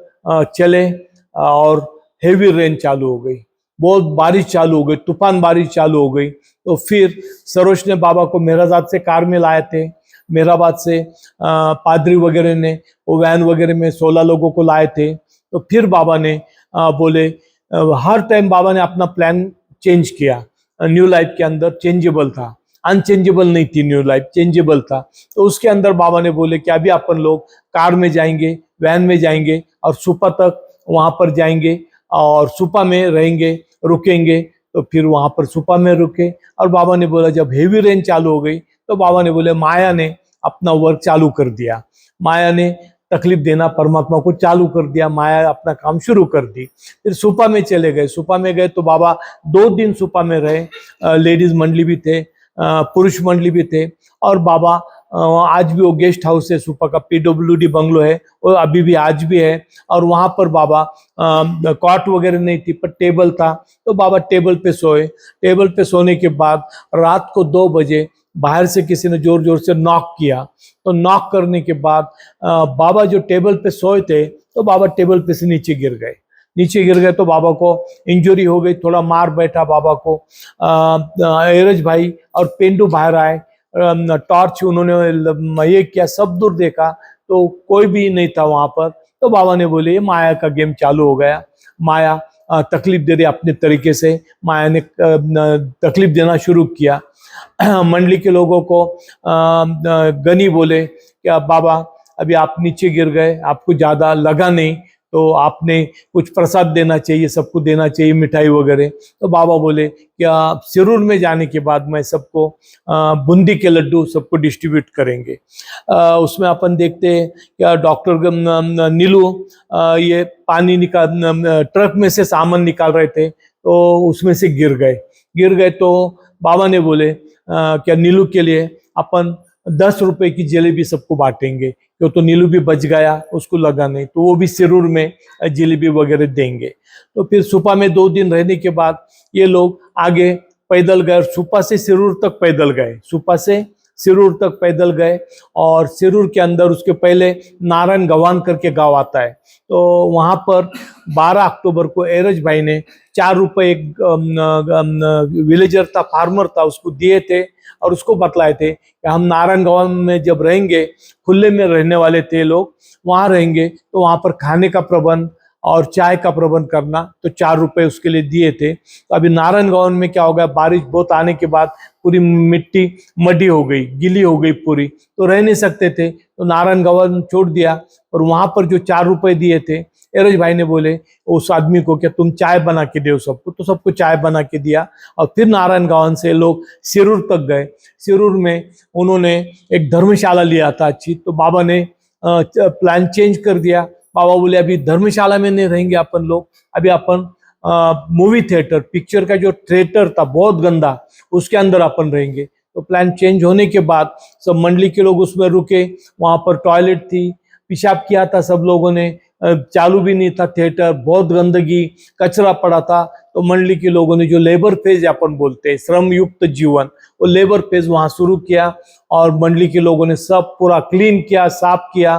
चले और हेवी रेन चालू हो गई, बहुत बारिश चालू हो गई, तूफान बारिश चालू हो गई. तो फिर सरोज ने बाबा को मेहराजाद से कार में लाए थे. मेहराबाद से पादरी वगैरह ने वो वैन वगैरह में 16 लोगों को लाए थे. तो फिर बाबा ने बोले, हर टाइम बाबा ने अपना प्लान चेंज किया. न्यू लाइफ के अंदर चेंजेबल था, अनचेंजेबल नहीं थी. न्यू लाइफ चेंजेबल था. तो उसके अंदर बाबा ने बोले कि अभी अपन लोग कार में जाएंगे, वैन में जाएंगे और सुपा तक वहां पर जाएंगे और सुपा में रहेंगे, रुकेंगे. तो फिर वहां पर सुपा में रुके. और बाबा ने बोला, जब हेवी रेन चालू हो गई तो बाबा ने बोले, माया ने अपना वर्क चालू कर दिया. माया ने तकलीफ देना परमात्मा को चालू कर दिया. माया अपना काम शुरू कर दी. फिर सुपा में चले गए. सुपा में गए तो बाबा 2 दिन सुपा में रहे. लेडीज मंडली भी थे, पुरुष मंडली भी थे. और बाबा आज भी वो गेस्ट हाउस है सुपा का, PWD बंगलो है, वो अभी भी आज भी है। और वहां पर बाबा कॉट वगैरह नहीं थी पर टेबल था, तो बाबा टेबल पे सोए। टेबल पे सोने के बाद रात को 2 बजे बाहर से किसी ने जोर जोर से नॉक किया। तो नॉक करने के बाद बाबा जो टेबल पे सोए थे, तो बाबा टेबल पे से नीचे गिर गए। नीचे गिर गए तो बाबा को इंजरी हो गई, थोड़ा मार बैठा बाबा को। एरज भाई और पेंडू बाहर आए, टॉर्च उन्होंने ये किया, सब दूर देखा तो कोई भी नहीं था वहां पर। तो बाबा ने बोले ये माया का गेम चालू हो गया, माया तकलीफ दे रही अपने तरीके से। माया ने तकलीफ देना शुरू किया। मंडली के लोगों को गनी बोले क्या बाबा अभी आप नीचे गिर गए, आपको ज्यादा लगा नहीं, तो आपने कुछ प्रसाद देना चाहिए, सबको देना चाहिए मिठाई वगैरह। तो बाबा बोले क्या सिरूर में जाने के बाद मैं सबको बूंदी के लड्डू सबको डिस्ट्रीब्यूट करेंगे। उसमें अपन देखते हैं क्या डॉक्टर नीलू ये पानी निकाल ट्रक में से सामान निकाल रहे थे, तो उसमें से गिर गए। तो बाबा ने बोले क्या नीलू के लिए अपन 10 रुपए की जलेबी सबको बांटेंगे, क्यों तो नीलू भी बच गया, उसको लगा नहीं, तो वो भी सिरूर में जलेबी वगैरह देंगे। तो फिर सुपा में 2 दिन रहने के बाद ये लोग आगे पैदल गए, सुपा से सिरूर तक पैदल गए, सुपा से सिरूर तक पैदल गए। और सिरूर के अंदर उसके पहले नारायण गवान करके गांव आता है, तो वहां पर 12 अक्टूबर को एरज भाई ने 4 रुपए, एक विलेजर था, फार्मर था, उसको दिए थे और उसको बतलाए थे कि हम नारायण गवान में जब रहेंगे, खुले में रहने वाले थे लोग, वहां रहेंगे तो वहां पर खाने का प्रबंध और चाय का प्रबंध करना, तो 4 रुपए उसके लिए दिए थे। तो अभी नारायण गवन में क्या हो गया, बारिश बहुत आने के बाद पूरी मिट्टी मडी हो गई, गीली हो गई पूरी, तो रह नहीं सकते थे, तो नारायण गवन छोड़ दिया। और वहां पर जो 4 रुपए दिए थे, एरज भाई ने बोले उस आदमी को क्या तुम चाय बना के दो सबको, तो सबको चाय बना के दिया। और फिर नारायण गवन से लोग सिरूर तक गए। सिरूर में उन्होंने एक धर्मशाला लिया था अच्छी, तो बाबा ने प्लान चेंज कर दिया। बाबा बोले अभी धर्मशाला में नहीं रहेंगे अपन लोग, अभी अपन मूवी थिएटर, पिक्चर का जो थिएटर था बहुत गंदा, उसके अंदर अपन रहेंगे। तो प्लान चेंज होने के बाद सब मंडली के लोग उसमें रुके, वहां पर टॉयलेट थी, पेशाब किया था सब लोगों ने, चालू भी नहीं था थिएटर, बहुत गंदगी, कचरा पड़ा था। तो मंडली के लोगों ने जो लेबर फेज अपन बोलते हैं, श्रम युक्त जीवन, वो लेबर फेज वहां शुरू किया। और मंडली के लोगों ने सब पूरा क्लीन किया, साफ किया।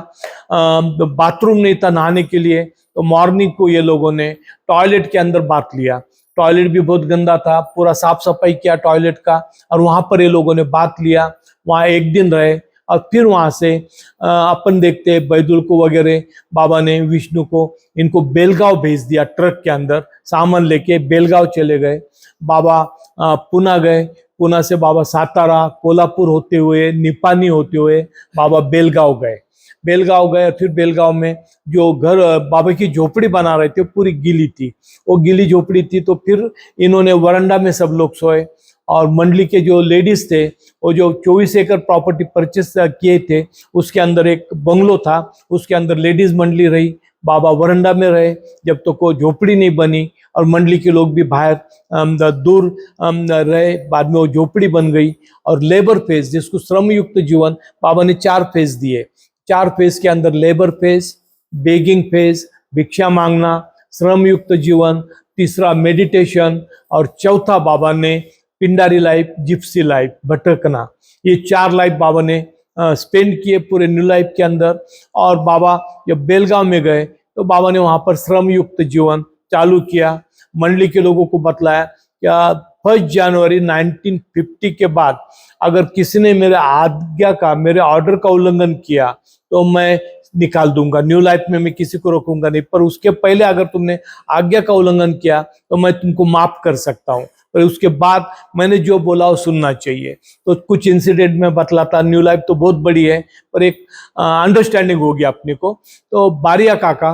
बाथरूम नहीं था नहाने के लिए, तो मॉर्निंग को ये लोगों ने टॉयलेट के अंदर बात लिया। टॉयलेट भी बहुत गंदा था, पूरा साफ सफाई किया टॉयलेट का, और वहां पर ये लोगों ने बात लिया। वहां 1 दिन रहे और फिर वहां से अपन देखते हैं बैदुल को वगैरह, बाबा ने विष्णु को, इनको बेलगांव भेज दिया ट्रक के अंदर, सामान लेके बेलगांव चले गए। बाबा पुणे गए, पुणे से बाबा सातारा, कोल्हापुर होते हुए, निपानी होते हुए बाबा बेलगांव गए। और फिर बेलगांव में जो घर बाबा की झोपड़ी बना रहे थे पूरी गीली थी, वो गीली झोपड़ी थी। तो फिर इन्होंने वरांडा में सब लोग सोए। और मंडली के जो लेडीज थे, वो जो 24 एकड़ प्रॉपर्टी परचेस किए थे, उसके अंदर एक बंगलो था, उसके अंदर लेडीज मंडली रही, बाबा वरांडा में रहे जब तक वो झोपड़ी नहीं बनी। और मंडली के लोग भी बाहर दूर रहे, बाद में वो झोपड़ी बन गई। और लेबर फेज, जिसको श्रम युक्त जीवन, बाबा ने 4 फेज दिए। 4 फेज के अंदर लेबर फेज, बेगिंग फेज, भिक्षा मांगना, श्रम युक्त जीवन, तीसरा मेडिटेशन, और चौथा बाबा ने पिंडारी लाइफ, जिप्सी लाइफ, भटकना। ये 4 लाइफ बाबा ने स्पेंड किए पूरे न्यू लाइफ के अंदर। और बाबा जब बेलगांव में गए तो बाबा ने वहां पर श्रम युक्त जीवन चालू किया। मंडली के लोगों को बतलाया क्या 1 जनवरी 1950 के बाद अगर किसी ने मेरे आज्ञा का, मेरे ऑर्डर का उल्लंघन किया तो मैं निकाल दूंगा, न्यू लाइफ में मैं किसी को रोकूंगा नहीं, पर उसके पहले अगर तुमने आज्ञा का उल्लंघन किया तो मैं तुमको माफ कर सकता हूँ, पर उसके बाद मैंने जो बोला वो सुनना चाहिए। तो कुछ इंसिडेंट में बतलाता, न्यू लाइफ तो बहुत बड़ी है पर एक अंडरस्टैंडिंग होगी अपने को। तो बारिया काका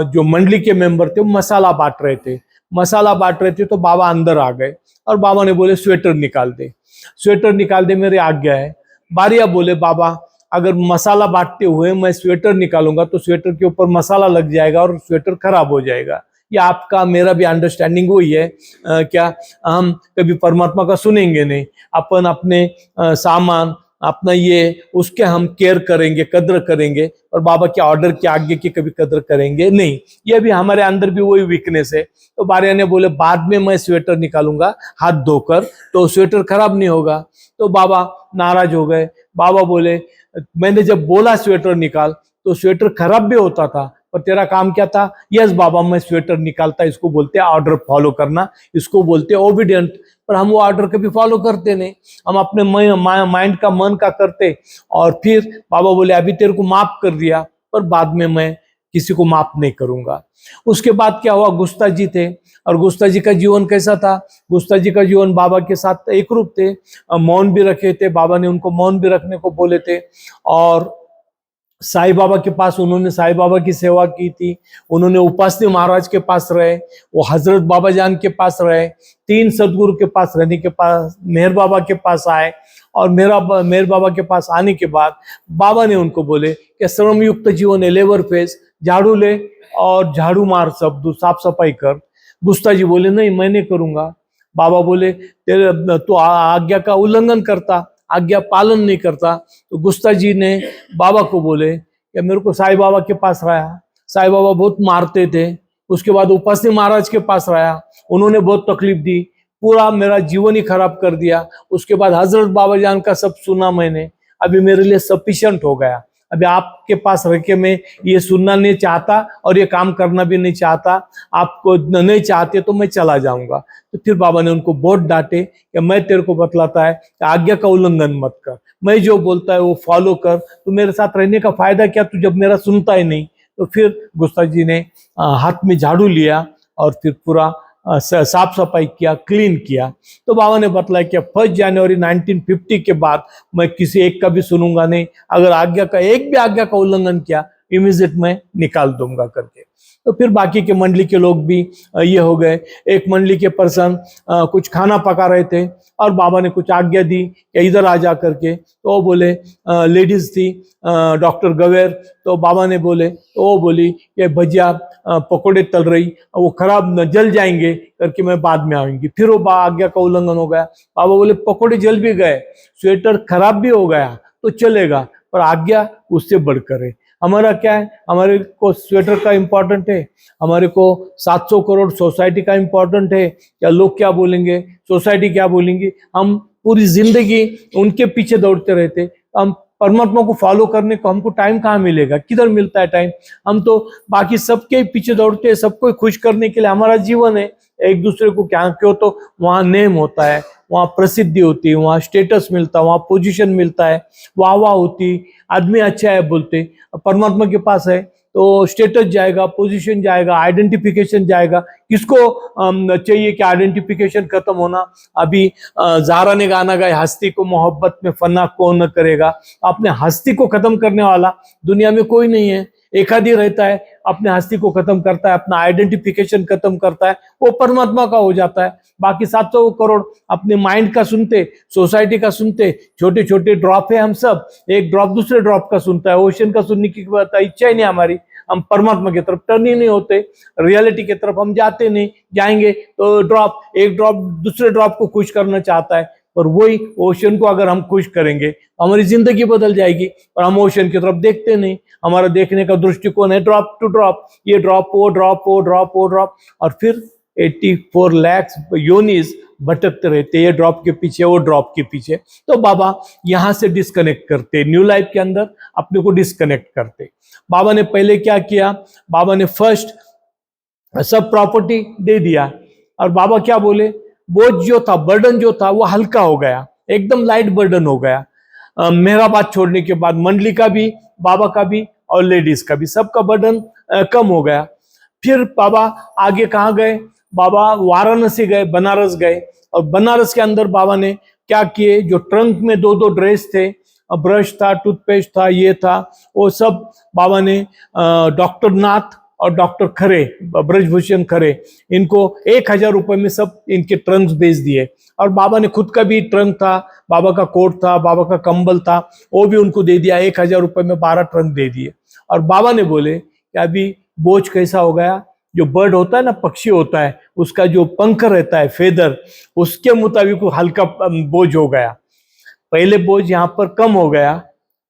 जो मंडली के मेंबर थे, वो मसाला बांट रहे थे, तो बाबा अंदर आ गए और बाबा ने बोले स्वेटर निकाल दे, मेरी आज्ञा है। बारिया बोले बाबा अगर मसाला बांटते हुए मैं स्वेटर निकालूंगा तो स्वेटर के ऊपर मसाला लग जाएगा और स्वेटर खराब हो जाएगा। ये आपका मेरा भी अंडरस्टैंडिंग हुई है, क्या हम कभी परमात्मा का सुनेंगे नहीं, अपन अपने सामान अपना ये उसके हम केयर करेंगे, कद्र करेंगे, और बाबा के ऑर्डर की आज्ञा की कभी कद्र करेंगे नहीं। ये भी हमारे अंदर भी वही वीकनेस है। तो बारिया ने बोले बाद में मैं स्वेटर निकालूंगा हाथ धोकर, तो स्वेटर खराब नहीं होगा। तो बाबा नाराज हो गए। बाबा बोले मैंने जब बोला स्वेटर निकाल तो स्वेटर खराब भी होता था, और तेरा काम क्या था? यस बाबा मैं स्वेटर निकालता। इसको बोलते हैं ऑर्डर फॉलो करना, इसको बोलते हैं ओबीडियंट। पर हम वो ऑर्डर कभी फॉलो करते नहीं, हम अपने माइंड का मन का करते। और फिर बाबा बोले अभी तेरे को माफ कर दिया, पर बाद में मैं किसी को माफ नहीं करूंगा। उसके बाद क्या हुआ, गुस्ता जी थे, और गुस्ता जी का जीवन कैसा था? गुस्ता जी का जीवन बाबा के साथ एक रूप थे, मौन भी रखे थे, बाबा ने उनको मौन भी रखने को बोले थे। और साईं बाबा के पास उन्होंने साईं बाबा की सेवा की थी, उन्होंने उपासनी महाराज के पास रहे, वो हजरत बाबा जान के पास रहे, 3 सदगुरु के पास रहने के पास मेहर बाबा के पास आए। और मेहर बाबा के पास आने के बाद बाबा ने उनको बोले कि श्रम युक्त जीवन है, लेबर फेस, झाड़ू ले और झाड़ू मार, सब साफ सफाई कर। गुस्ता जी बोले नहीं मैं नहीं करूंगा। बाबा बोले तेरे तो आज्ञा का उल्लंघन करता, आज्ञा पालन नहीं करता। तो गुस्ता जी ने बाबा को बोले कि मेरे को साईं बाबा के पास रहा, साईं बाबा बहुत मारते थे। उसके बाद उपासनी महाराज के पास रहा, उन्होंने बहुत तकलीफ दी, पूरा मेरा जीवन ही खराब कर दिया। उसके बाद हजरत बाबा जान का सब सुना मैंने, अभी मेरे लिए सफिशिएंट हो गया। अभी आपके पास रह के मैं ये सुनना नहीं चाहता और ये काम करना भी नहीं चाहता, आपको नहीं चाहते तो मैं चला जाऊंगा। तो फिर बाबा ने उनको बहुत डांटे कि मैं तेरे को बतलाता है कि आज्ञा का उल्लंघन मत कर, मैं जो बोलता है वो फॉलो कर, तो मेरे साथ रहने का फायदा क्या, तू जब मेरा सुनता ही नहीं। तो फिर गुस्ता जी ने हाथ में झाड़ू लिया और फिर पूरा साफ सफाई किया, क्लीन किया। तो बाबा ने बतलाया कि 1 जनवरी 1950 के बाद मैं किसी एक का भी सुनूंगा नहीं, अगर आज्ञा का एक भी आज्ञा का उल्लंघन किया इमीडिएट मैं निकाल दूंगा करके। तो फिर बाकी के मंडली के लोग भी ये हो गए। एक मंडली के पर्सन कुछ खाना पका रहे थे और बाबा ने कुछ आज्ञा दी कि इधर आ जा करके। तो वो बोले लेडीज थी डॉक्टर गवेर, तो बाबा ने बोले, तो वो बोली कि भजिया पकोड़े तल रही, वो खराब जल जाएंगे करके मैं बाद में आऊंगी। फिर वो आज्ञा का उल्लंघन हो गया। बाबा बोले पकोड़े जल भी गए, स्वेटर खराब भी हो गया तो चलेगा, पर आज्ञा उससे बढ़कर है। हमारा क्या है, हमारे को स्वेटर का इम्पोर्टेंट है, हमारे को 700 करोड़ सोसाइटी का इम्पोर्टेंट है, या लोग क्या बोलेंगे, सोसाइटी क्या बोलेंगी। हम पूरी जिंदगी उनके पीछे दौड़ते रहते, हम परमात्मा को फॉलो करने को हमको टाइम कहाँ मिलेगा, किधर मिलता है टाइम। हम तो बाकी सबके पीछे दौड़ते हैं, सबको खुश करने के लिए हमारा जीवन है। एक दूसरे को क्या क्यों, तो वहाँ नेम होता है, वहाँ प्रसिद्धि होती है, वहाँ स्टेटस मिलता है, वहाँ पोजीशन मिलता है, वाह वाह होती, आदमी अच्छा है बोलते। परमात्मा के पास है तो स्टेटस जाएगा, पोजीशन जाएगा, आइडेंटिफिकेशन जाएगा। किसको चाहिए कि आइडेंटिफिकेशन खत्म होना। अभी ज़ारा ने गाना गाया, हस्ती को मोहब्बत में फना कौन न करेगा। अपने हस्ती को खत्म करने वाला दुनिया में कोई नहीं है, एक आदि रहता है, अपने हस्ती को खत्म करता है, अपना आइडेंटिफिकेशन खत्म करता है, वो परमात्मा का हो जाता है। बाकी 700 करोड़ अपने माइंड का सुनते, सोसाइटी का सुनते, छोटे छोटे ड्रॉप है हम सब, एक ड्रॉप दूसरे ड्रॉप का सुनता है, ओशन का सुनने की इच्छा ही नहीं हमारी। हम परमात्मा की तरफ टर्न ही नहीं होते, रियलिटी की तरफ हम जाते नहीं, जाएंगे तो ड्रॉप, एक ड्रॉप दूसरे ड्रॉप को खुश करना चाहता है। और वही ओशन को अगर हम खुश करेंगे हमारी जिंदगी बदल जाएगी। और हम ओशन की तरफ देखते नहीं, हमारा देखने का दृष्टिकोण है ड्रॉप टू ड्रॉप, ये ड्रॉप वो ड्रॉप वो ड्रॉप वो ड्रॉप, और फिर 84 लाख योनिस भटकते रहते, ये ड्रॉप के पीछे वो ड्रॉप के पीछे। तो बाबा यहाँ से डिस्कनेक्ट करते, न्यू लाइफ के अंदर अपने को डिस्कनेक्ट करते। बाबा ने पहले क्या किया, बाबा ने फर्स्ट सब प्रॉपर्टी दे दिया, और बाबा क्या बोले, बोझ जो था, बर्डन जो था वो हल्का हो गया, एकदम लाइट बर्डन हो गया। मेहराबाद छोड़ने के बाद मंडली का भी, बाबा का भी और लेडीज का भी, सबका बर्डन कम हो गया। फिर बाबा आगे कहाँ गए, बाबा वाराणसी गए, बनारस गए, और बनारस के अंदर बाबा ने क्या किए, जो ट्रंक में 2-2 ड्रेस थे, ब्रश था, टूथपेस्ट था, ये था, वो सब बाबा ने डॉक्टर नाथ और डॉक्टर खरे, ब्रजभूषण खरे, इनको 1000 रुपए में सब इनके ट्रंक्स बेच दिए। और बाबा ने खुद का भी ट्रंक था, बाबा का कोट था, बाबा का कंबल था, वो भी उनको दे दिया। 1000 रुपए में 12 ट्रंक दे दिए। और बाबा ने बोले कि अभी बोझ कैसा हो गया, जो बर्ड होता है ना, पक्षी होता है, उसका जो पंख रहता है, फेदर, उसके मुताबिक हल्का बोझ हो गया। पहले बोझ यहाँ पर कम हो गया,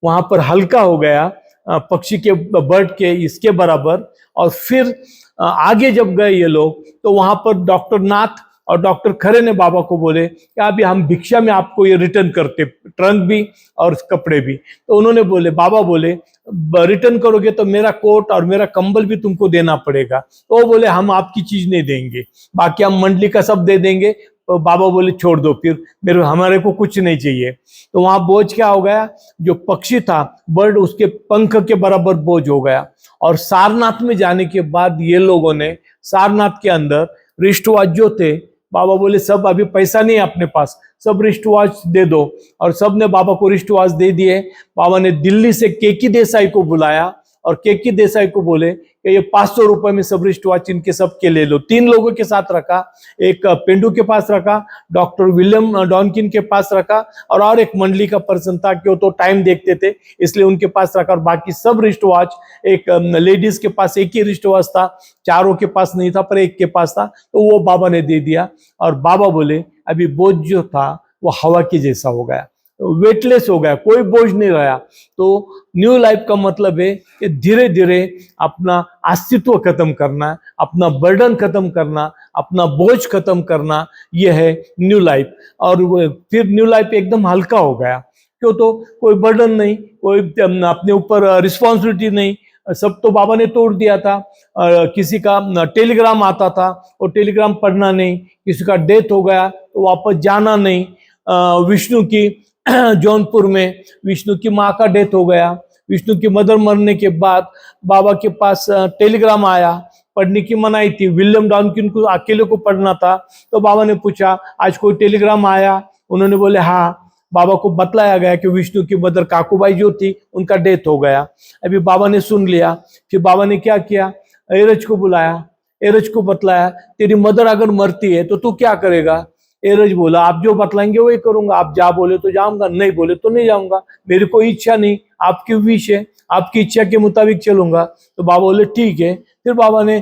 वहां पर हल्का हो गया, पक्षी के बर्ड के इसके बराबर। और फिर आगे जब गए ये लोग तो वहां पर डॉक्टर नाथ और डॉक्टर खरे ने बाबा को बोले कि अभी हम भिक्षा में आपको ये रिटर्न करते, ट्रंक भी और कपड़े भी। तो उन्होंने बोले, बाबा बोले रिटर्न करोगे तो मेरा कोट और मेरा कंबल भी तुमको देना पड़ेगा। तो वो बोले हम आपकी चीज नहीं देंगे, बाकी हम मंडली का सब दे देंगे। तो बाबा बोले छोड़ दो, फिर मेरे हमारे को कुछ नहीं चाहिए। तो वहां बोझ क्या हो गया, जो पक्षी था बर्ड उसके पंख के बराबर बोझ हो गया। और सारनाथ में जाने के बाद ये लोगों ने सारनाथ के अंदर रिस्ट वॉच जो थे, बाबा बोले सब अभी पैसा नहीं है अपने पास, सब रिस्ट वॉच दे दो। और सब ने बाबा को रिस्ट वॉच दे दिए। बाबा ने दिल्ली से केकी देसाई को बुलाया और केकी देसाई को बोले कि ये 500 रुपए में सब रिस्ट वॉच इनके सब के ले लो। 3 लोगों के साथ रखा, एक पेंडू के पास रखा, डॉक्टर विलियम डॉनकिन के पास रखा, और एक मंडली का पर्सन था कि वो तो टाइम देखते थे इसलिए उनके पास रखा। और बाकी सब रिस्ट वॉच, एक लेडीज के पास एक ही रिस्ट वॉच था, चारों के पास नहीं था पर एक के पास था, तो वो बाबा ने दे दिया। और बाबा बोले अभी बोझ जो था वो हवा के जैसा हो गया, वेटलेस हो गया, कोई बोझ नहीं रहा। तो न्यू लाइफ का मतलब है कि धीरे धीरे अपना अस्तित्व खत्म करना, अपना बर्डन खत्म करना, अपना बोझ खत्म करना, यह है न्यू लाइफ। और फिर न्यू लाइफ एकदम हल्का हो गया, क्यों, तो कोई बर्डन नहीं, कोई अपने ऊपर रिस्पॉन्सिबिलिटी नहीं, सब तो बाबा ने तोड़ दिया था। किसी का टेलीग्राम आता था, वो टेलीग्राम पढ़ना नहीं, किसी का डेथ हो गया तो वापस जाना नहीं। विष्णु की जौनपुर में विष्णु की माँ का डेथ हो गया, विष्णु की मदर मरने के बाद बाबा के पास टेलीग्राम आया, पढ़ने की मनाही थी, विलियम डॉनकिन को अकेले को पढ़ना था। तो बाबा ने पूछा आज कोई टेलीग्राम आया, उन्होंने बोले हाँ। बाबा को बतलाया गया कि विष्णु की मदर काकूबाई जो थी उनका डेथ हो गया। अभी बाबा ने सुन लिया, फिर बाबा ने क्या किया, एरज को बुलाया, एरज को बतलाया तेरी मदर अगर मरती है तो तू क्या करेगा। एरज बोला आप जो बतलाएंगे वही करूंगा, आप जा बोले तो जाऊंगा, नहीं बोले तो नहीं जाऊंगा, मेरी कोई इच्छा नहीं, आपकी विश है, आपकी इच्छा के मुताबिक चलूंगा। तो बाबा बोले ठीक है। फिर बाबा ने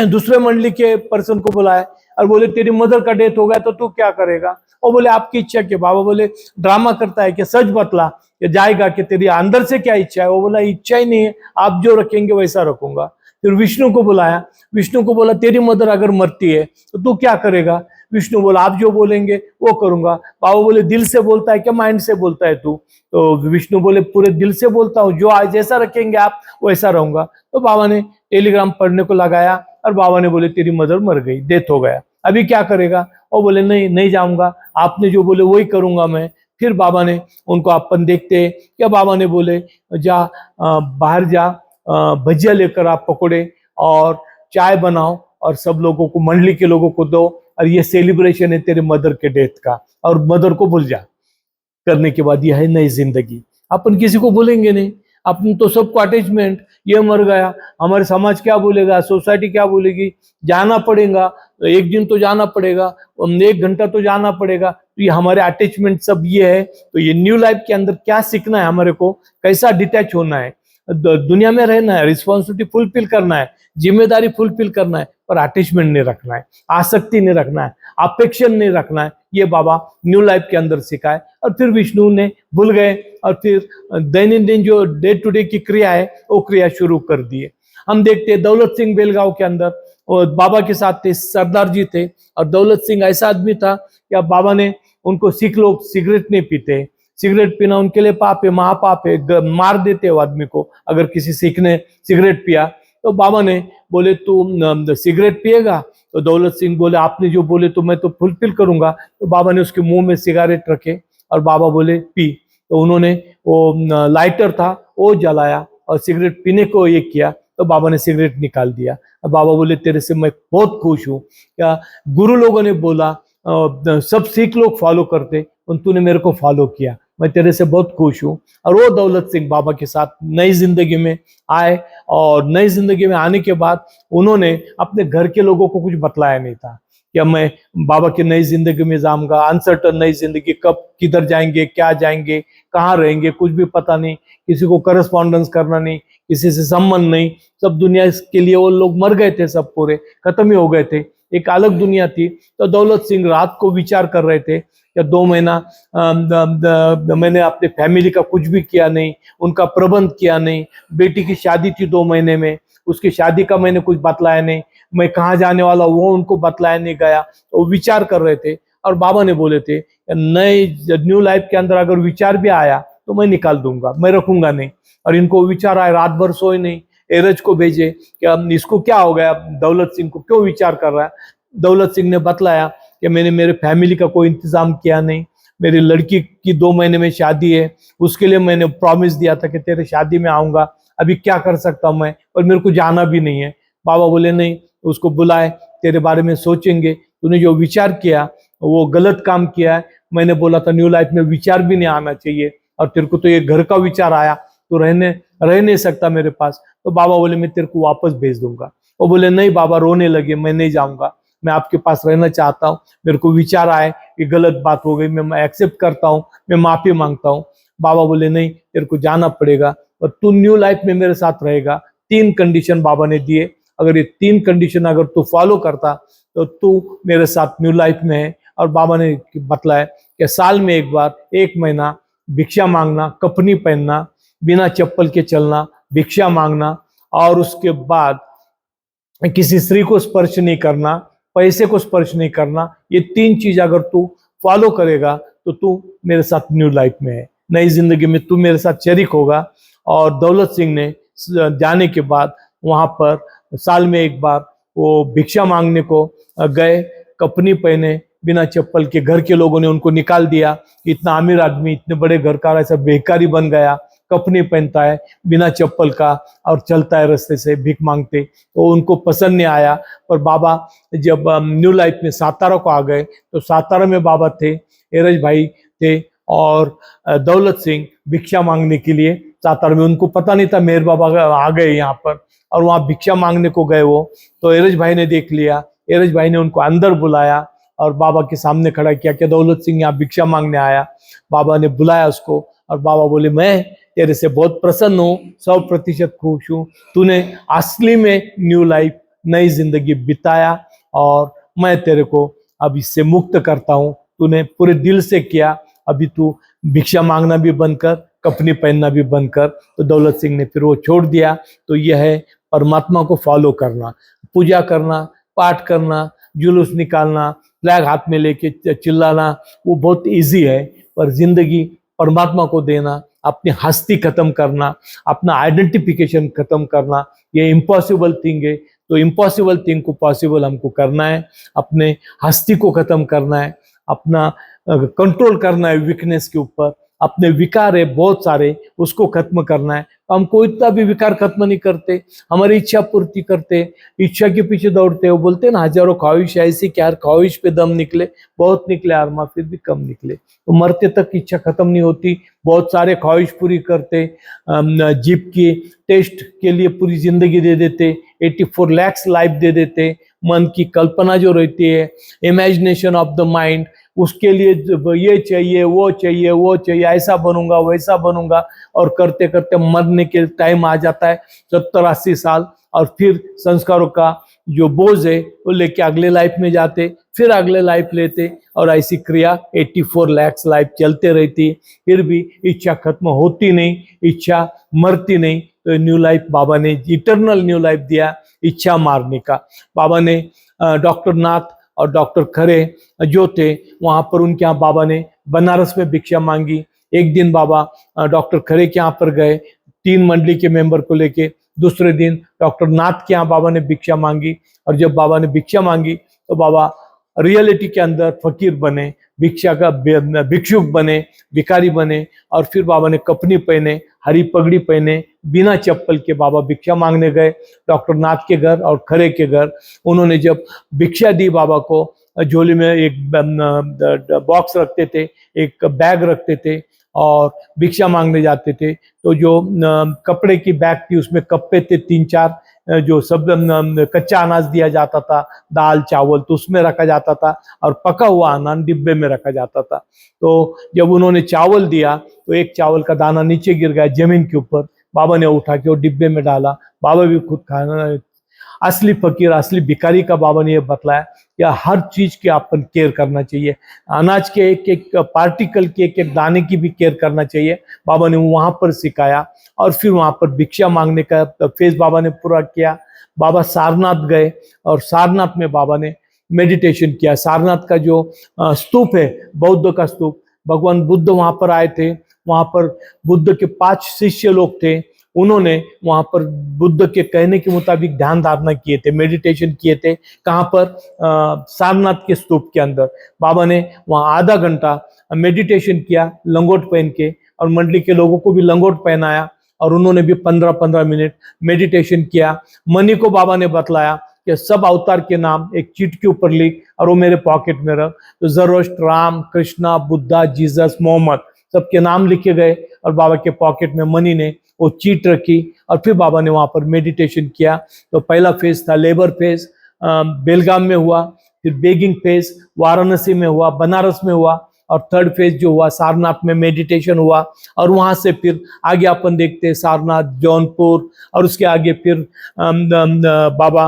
दूसरे मंडली के पर्सन को बुलाया और बोले तेरी मदर का डेथ हो गया तो तू क्या करेगा। और बोले आपकी इच्छा के। बाबा बोले ड्रामा करता है कि सच बतला, कि जाएगा कि तेरी अंदर से क्या इच्छा है। वो बोला इच्छा ही नहीं है, आप जो रखेंगे वैसा रखूंगा। फिर विष्णु को बुलाया, विष्णु को बोला तेरी मदर अगर मरती है तो तू क्या करेगा। विष्णु बोला आप जो बोलेंगे वो करूंगा। बाबा बोले दिल से बोलता है क्या माइंड से बोलता है तू। तो विष्णु बोले पूरे दिल से बोलता हूँ, जो आज जैसा रखेंगे आप वैसा रहूंगा। तो बाबा ने टेलीग्राम पढ़ने को लगाया और बाबा ने बोले तेरी मदर मर गई, डेथ हो गया, अभी क्या करेगा। और बोले नहीं नहीं जाऊंगा, आपने जो बोले वही करूंगा मैं। फिर बाबा ने उनको अपन देखते क्या, बाबा ने बोले जा बाहर जा, भजिया लेकर आप पकौड़े और चाय बनाओ और सब लोगों को, मंडली के लोगों को दो, और ये सेलिब्रेशन है तेरे मदर के डेथ का, और मदर को भूल जा। करने के बाद यह है नई जिंदगी। अपन किसी को भूलेंगे नहीं, अपन तो सबको अटैचमेंट, ये मर गया, हमारे समाज क्या बोलेगा, सोसाइटी क्या बोलेगी, जाना पड़ेगा, एक दिन तो जाना पड़ेगा, 1 घंटा तो जाना पड़ेगा। तो ये हमारे अटैचमेंट सब ये है। तो ये न्यू लाइफ के अंदर क्या सीखना है हमारे को, कैसा डिटैच होना है, दुनिया में रहना है, रिस्पॉन्सिबिलिटी फुलफिल करना है, जिम्मेदारी फुलफिल करना है, पर अटैचमेंट नहीं रखना है, आसक्ति नहीं रखना है, अपेक्षण नहीं रखना है। ये बाबा न्यू लाइफ के अंदर सिखाए। और फिर विष्णु ने भूल गए और फिर दैनंदिन जो डे टू डे की क्रिया है वो क्रिया शुरू कर दिए। हम देखते हैं दौलत सिंह बेलगांव के अंदर और बाबा के साथ थे, सरदार जी थे। और दौलत सिंह ऐसा आदमी था कि अब बाबा ने उनको, सिख लोग सिगरेट नहीं पीते, सिगरेट पीना उनके लिए पाप है, महापाप है, मार देते हो आदमी को अगर किसी सिख ने सिगरेट पिया। तो बाबा ने बोले तू सिगरेट पिएगा, तो दौलत सिंह बोले आपने जो बोले तो मैं तो फुलफिल करूंगा। तो बाबा ने उसके मुंह में सिगरेट रखे और बाबा बोले पी। तो उन्होंने वो लाइटर था वो जलाया और सिगरेट पीने को ये किया, तो बाबा ने सिगरेट निकाल दिया। और बाबा बोले तेरे से मैं बहुत खुश हूँ, क्या गुरु लोगों ने बोला सब सिख लोग फॉलो करते, तूने मेरे को फॉलो किया, मैं तेरे से बहुत खुश हूँ। और वो दौलत सिंह बाबा के साथ नई जिंदगी में आए। और नई जिंदगी में आने के बाद उन्होंने अपने घर के लोगों को कुछ बतलाया नहीं था कि अब मैं बाबा की नई जिंदगी में जाऊंगा, अनसर्टन नई जिंदगी, कब किधर जाएंगे, क्या जाएंगे, कहाँ रहेंगे, कुछ भी पता नहीं, किसी को करस्पॉन्डेंस करना नहीं, किसी से संबंध नहीं, सब दुनिया के लिए वो लोग मर गए थे, सब पूरे खत्म ही हो गए थे। एक अलग दुनिया थी। तो दौलत सिंह रात को विचार कर रहे थे कि 2 महीना मैंने अपने फैमिली का कुछ भी किया नहीं, उनका प्रबंध किया नहीं, बेटी की शादी थी 2 महीने में, उसकी शादी का मैंने कुछ बतलाया नहीं, मैं कहाँ जाने वाला वो उनको बतलाया नहीं गया। तो विचार कर रहे थे और बाबा ने बोले थे नए न्यू लाइफ के अंदर अगर विचार भी आया तो मैं निकाल दूंगा, मैं रखूंगा नहीं। और इनको विचार आए, रात भर सोए नहीं, एरज को भेजे कि अब इसको क्या हो गया, दौलत सिंह को क्यों विचार कर रहा है। दौलत सिंह ने बतलाया कि मैंने मेरे फैमिली का कोई इंतजाम किया नहीं, मेरी लड़की की 2 महीने में शादी है, उसके लिए मैंने प्रॉमिस दिया था कि तेरे शादी में आऊंगा, अभी क्या कर सकता हूं मैं, और मेरे को जाना भी नहीं है। बाबा बोले नहीं, उसको बुलाए, तेरे बारे में सोचेंगे, तूने जो विचार किया वो गलत काम किया है। मैंने बोला था न्यू लाइफ में विचार भी नहीं आना चाहिए, और तेरे को तो ये घर का विचार आया, तो रह नहीं सकता मेरे पास। तो बाबा बोले मैं तेरे को वापस भेज दूंगा। वो बोले नहीं बाबा, रोने लगे, मैं नहीं जाऊंगा, मैं आपके पास रहना चाहता हूँ, मेरे को विचार आए ये गलत बात हो गई, मैं एक्सेप्ट करता हूँ, मैं माफी मांगता हूँ। बाबा बोले नहीं, तेरे को जाना पड़ेगा और तू न्यू लाइफ में मेरे साथ रहेगा। 3 कंडीशन बाबा ने दिए, अगर ये 3 कंडीशन अगर तू फॉलो करता तो तू मेरे साथ न्यू लाइफ में है। और बाबा ने बतलाया कि साल में एक बार 1 महीना भिक्षा मांगना, कफनी पहनना, बिना चप्पल के चलना, भिक्षा मांगना, और उसके बाद किसी स्त्री को स्पर्श नहीं करना, पैसे को स्पर्श नहीं करना। ये 3 चीज अगर तू फॉलो करेगा तो तू मेरे साथ न्यू लाइफ में है, नई जिंदगी में तू मेरे साथ शरीक होगा। और दौलत सिंह ने जाने के बाद वहां पर साल में एक बार वो भिक्षा मांगने को गए, कपनी पहने, बिना चप्पल के। घर के लोगों ने उनको निकाल दिया, इतना अमीर आदमी, इतने बड़े घर का ऐसा बेकारी बन गया, कपनी पहनता है बिना चप्पल का और चलता है रास्ते से भीख मांगते, तो उनको पसंद नहीं आया। पर बाबा जब न्यू लाइफ में सातारा को आ गए तो सातारा में बाबा थे, एरज भाई थे और दौलत सिंह भिक्षा मांगने के लिए सातारा में। उनको पता नहीं था मेहर बाबा आ गए यहाँ पर, और वहाँ भिक्षा मांगने को गए वो। तो एरज भाई ने देख लिया, एरज भाई ने उनको अंदर बुलाया और बाबा के सामने खड़ा किया कि दौलत सिंह यहाँ भिक्षा मांगने आया। बाबा ने बुलाया उसको और बाबा बोले मैं तेरे से बहुत प्रसन्न हूँ, 100% खुश हूँ, तूने असली में न्यू लाइफ, नई जिंदगी बिताया और मैं तेरे को अब इससे मुक्त करता हूँ। तूने पूरे दिल से किया, अभी तू भिक्षा मांगना भी बंद कर, कफनी पहनना भी बंद कर। तो दौलत सिंह ने फिर वो छोड़ दिया। तो यह है परमात्मा को फॉलो करना, पूजा करना, पाठ करना, जुलूस निकालना, फ्लैग हाथ में लेके चिल्लाना, वो बहुत इजी है। पर जिंदगी परमात्मा को देना, अपनी हस्ती खत्म करना, अपना आइडेंटिफिकेशन खत्म करना, ये इम्पॉसिबल थिंग है। तो इम्पॉसिबल थिंग को पॉसिबल हमको करना है, अपने हस्ती को खत्म करना है, अपना कंट्रोल करना है वीकनेस के ऊपर। अपने विकार है बहुत सारे, उसको खत्म करना है। हम कोई इतना भी विकार खत्म नहीं करते, हमारी इच्छा पूर्ति करते, इच्छा के पीछे दौड़ते। वो बोलते हैं ना, हजारों ख्वाहिश ऐसी कि यार ख्वाहिश पे दम निकले, बहुत निकले आरमा फिर भी कम निकले। तो मरते तक इच्छा खत्म नहीं होती, बहुत सारे ख्वाहिश पूरी करते, जीप की टेस्ट के लिए पूरी जिंदगी दे देते, 84 लाख लाइफ दे देते। मन की कल्पना जो रहती है, इमेजिनेशन ऑफ द माइंड, उसके लिए ये चाहिए वो चाहिए वो चाहिए, ऐसा बनूंगा वैसा बनूंगा, और करते करते मरने के टाइम आ जाता है 70-80 साल, और फिर संस्कारों का जो बोझ है वो लेके अगले लाइफ में जाते, फिर अगले लाइफ लेते, और ऐसी क्रिया 84 लाख लाइफ चलते रहती। फिर भी इच्छा खत्म होती नहीं, इच्छा मरती नहीं। तो न्यू लाइफ बाबा ने इटर्नल न्यू लाइफ दिया, इच्छा मारने का। बाबा ने डॉक्टर नाथ और डॉक्टर खरे जो थे वहां पर, उनके यहाँ बाबा ने बनारस में भिक्षा मांगी। एक दिन बाबा डॉक्टर खरे के यहाँ पर गए 3 मंडली के मेंबर को लेके, दूसरे दिन डॉक्टर नाथ के यहाँ बाबा ने भिक्षा मांगी। और जब बाबा ने भिक्षा मांगी तो बाबा रियलिटी के अंदर फकीर बने, भिक्षा का भिक्षुक बने, भिखारी बने। और फिर बाबा ने कफनी पहने, हरी पगड़ी पहने, बिना चप्पल के बाबा भिक्षा मांगने गए डॉक्टर नाथ के घर और खरे के घर। उन्होंने जब भिक्षा दी बाबा को, झोली में एक बॉक्स रखते थे, एक बैग रखते थे और भिक्षा मांगने जाते थे। तो जो कपड़े की बैग थी उसमें कप्पे थे 3-4, जो सब कच्चा अनाज दिया जाता था, दाल चावल, तो उसमें रखा जाता था, और पका हुआ अनाज डिब्बे में रखा जाता था। तो जब उन्होंने चावल दिया तो एक चावल का दाना नीचे गिर गया जमीन के ऊपर, बाबा ने उठा के वो डिब्बे में डाला, बाबा भी खुद खाना असली फकीर, असली भिखारी का बाबा ने ये बतलाया कि हर चीज की अपन केयर करना चाहिए, अनाज के एक एक पार्टिकल की, एक एक दाने की भी केयर करना चाहिए। बाबा ने वहां पर सिखाया। और फिर वहां पर भिक्षा मांगने का फेज बाबा ने पूरा किया। बाबा सारनाथ गए और सारनाथ में बाबा ने मेडिटेशन किया। सारनाथ का जो स्तूप है, बौद्ध का स्तूप, भगवान बुद्ध वहां पर आए थे। वहां पर बुद्ध के 5 शिष्य लोग थे। उन्होंने वहां पर बुद्ध के कहने के मुताबिक ध्यान धारणा किए थे, मेडिटेशन किए थे। कहाँ पर? सारनाथ के स्तूप के अंदर। बाबा ने वहां आधा घंटा मेडिटेशन किया लंगोट पहन के, और मंडली के लोगों को भी लंगोट पहनाया, और उन्होंने भी 15-15 मिनट मेडिटेशन किया। मनी को बाबा ने बतलाया कि सब अवतार के नाम एक चीट के ऊपर लिख और वो मेरे पॉकेट में रख। तो जरोस्ट, राम, कृष्णा, बुद्धा, जीसस, मोहम्मद, सबके नाम लिखे गए और बाबा के पॉकेट में मनी ने वो चीट रखी। और फिर बाबा ने वहां पर मेडिटेशन किया। तो पहला फेज था लेबर फेज, बेलगाम में हुआ। फिर बेगिंग फेज वाराणसी में हुआ, बनारस में हुआ। और थर्ड फेज जो हुआ सारनाथ में मेडिटेशन हुआ। और वहां से फिर आगे अपन देखते हैं सारनाथ, जौनपुर, और उसके आगे फिर बाबा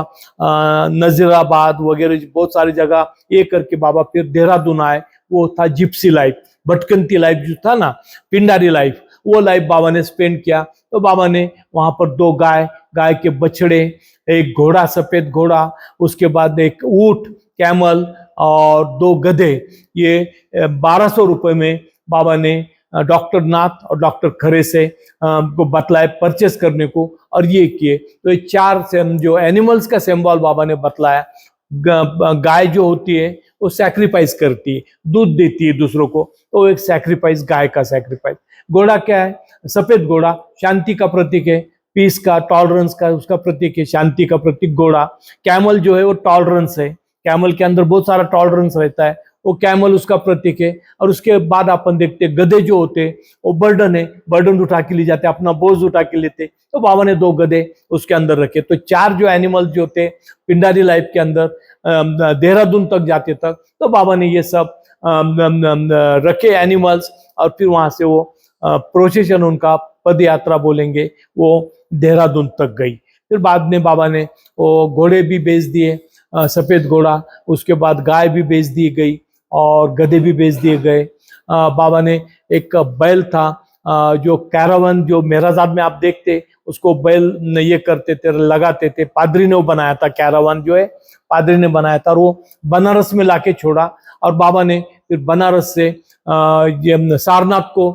नजीराबाद वगैरह बहुत सारी जगह ये करके बाबा फिर देहरादून आए। वो था जिप्सी लाइफ, भटकंती लाइफ जो था ना, पिंडारी लाइफ, वो लाइफ बाबा ने स्पेंड किया। तो बाबा ने वहां पर 2 गाय, गाय के बछड़े, एक घोड़ा, सफेद घोड़ा, उसके बाद एक ऊंट, कैमल, और 2 गधे, ये 1200 रुपए में बाबा ने डॉक्टर नाथ और डॉक्टर खरे से को बतलाए परचेस करने को, और ये किए। तो ये 4 जो एनिमल्स का सिंबल बाबा ने बतलाया। गाय जो होती है वो सैक्रिफाइस करती है, दूध देती है दूसरों को, तो एक सैक्रिफाइस, गाय का सैक्रिफाइस। घोड़ा क्या है? सफेद घोड़ा शांति का प्रतीक है, पीस का, टॉलरेंस का, उसका प्रतीक है, शांति का प्रतीक घोड़ा। कैमल जो है वो टॉलरेंस है, कैमल के अंदर बहुत सारा टॉलरेंस रहता है, वो कैमल उसका प्रतीक है। और उसके बाद अपन देखते हैं गधे जो होते हैं वो बर्डन है, बर्डन उठा के ले जाते, अपना बोझ उठा के लेते। तो बाबा ने 2 गधे उसके अंदर रखे। तो 4 जो एनिमल जो थे पिंडारी लाइफ के अंदर देहरादून तक जाते तक, तो बाबा ने ये सब रखे एनिमल्स। और फिर वहां से वो प्रोसेशन, उनका पद यात्रा बोलेंगे, वो देहरादून तक गई। फिर बाद में बाबा ने वो घोड़े भी बेच दिए, सफेद घोड़ा, उसके बाद गाय भी बेच दी गई और गधे भी बेच दिए गए। बाबा ने एक बैल था, जो कैरावन, जो मेहराजाद में आप देखते उसको बैल ये करते थे, लगाते थे, पादरी ने वो बनाया था, कैरावन जो है पादरी ने बनाया था, और वो बनारस में लाके छोड़ा। और बाबा ने फिर बनारस से ये सारनाथ को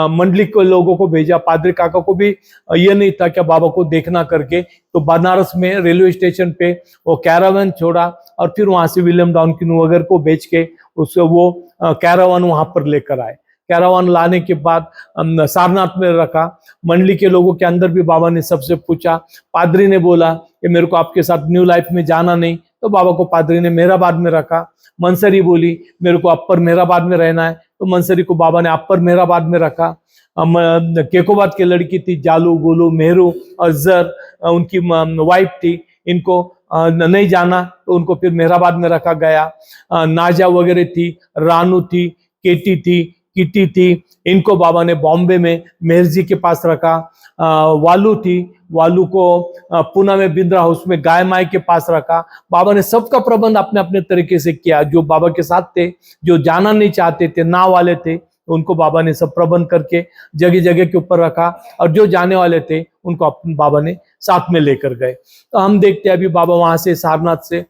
मंडली के लोगों को भेजा। पादरी काका को भी ये नहीं था कि बाबा को देखना करके, तो बनारस में रेलवे स्टेशन पे वो कैरावन छोड़ा। और फिर वहां से विलियम डॉनकिन वगैरह को बेच के उससे वो कैरावन वहां पर लेकर आए। कैरावन लाने के बाद सारनाथ में रखा। मंडली के लोगों के अंदर भी बाबा ने सबसे पूछा। पादरी ने बोला कि मेरे को आपके साथ न्यू लाइफ में जाना नहीं, तो बाबा को पादरी ने मेहराबाद में रखा। मंसरी बोली मेरे को अपर मेहराबाद में रहना है, तो मंसरी को बाबा ने अपर मेहराबाद में रखा। केकोबाद की लड़की थी, जालू, गोलू, मेहरू और जर, उनकी वाइफ थी, इनको नहीं जाना, तो उनको फिर मेहराबाद में रखा गया। नाजा वगैरह थी, रानू थी, केटी थी, किटी थी, इनको बाबा ने बॉम्बे में मेहरजी के पास रखा। वालू थी, वालू को पुणे में बिंद्रा हाउस में गाय माई के पास रखा। बाबा ने सबका प्रबंध अपने अपने तरीके से किया। जो बाबा के साथ थे, जो जाना नहीं चाहते थे, ना वाले थे, उनको बाबा ने सब प्रबंध करके जगह जगह के ऊपर रखा। और जो जाने वाले थे उनको अपने बाबा ने साथ में लेकर गए। तो हम देखते हैं अभी बाबा वहां से सारनाथ से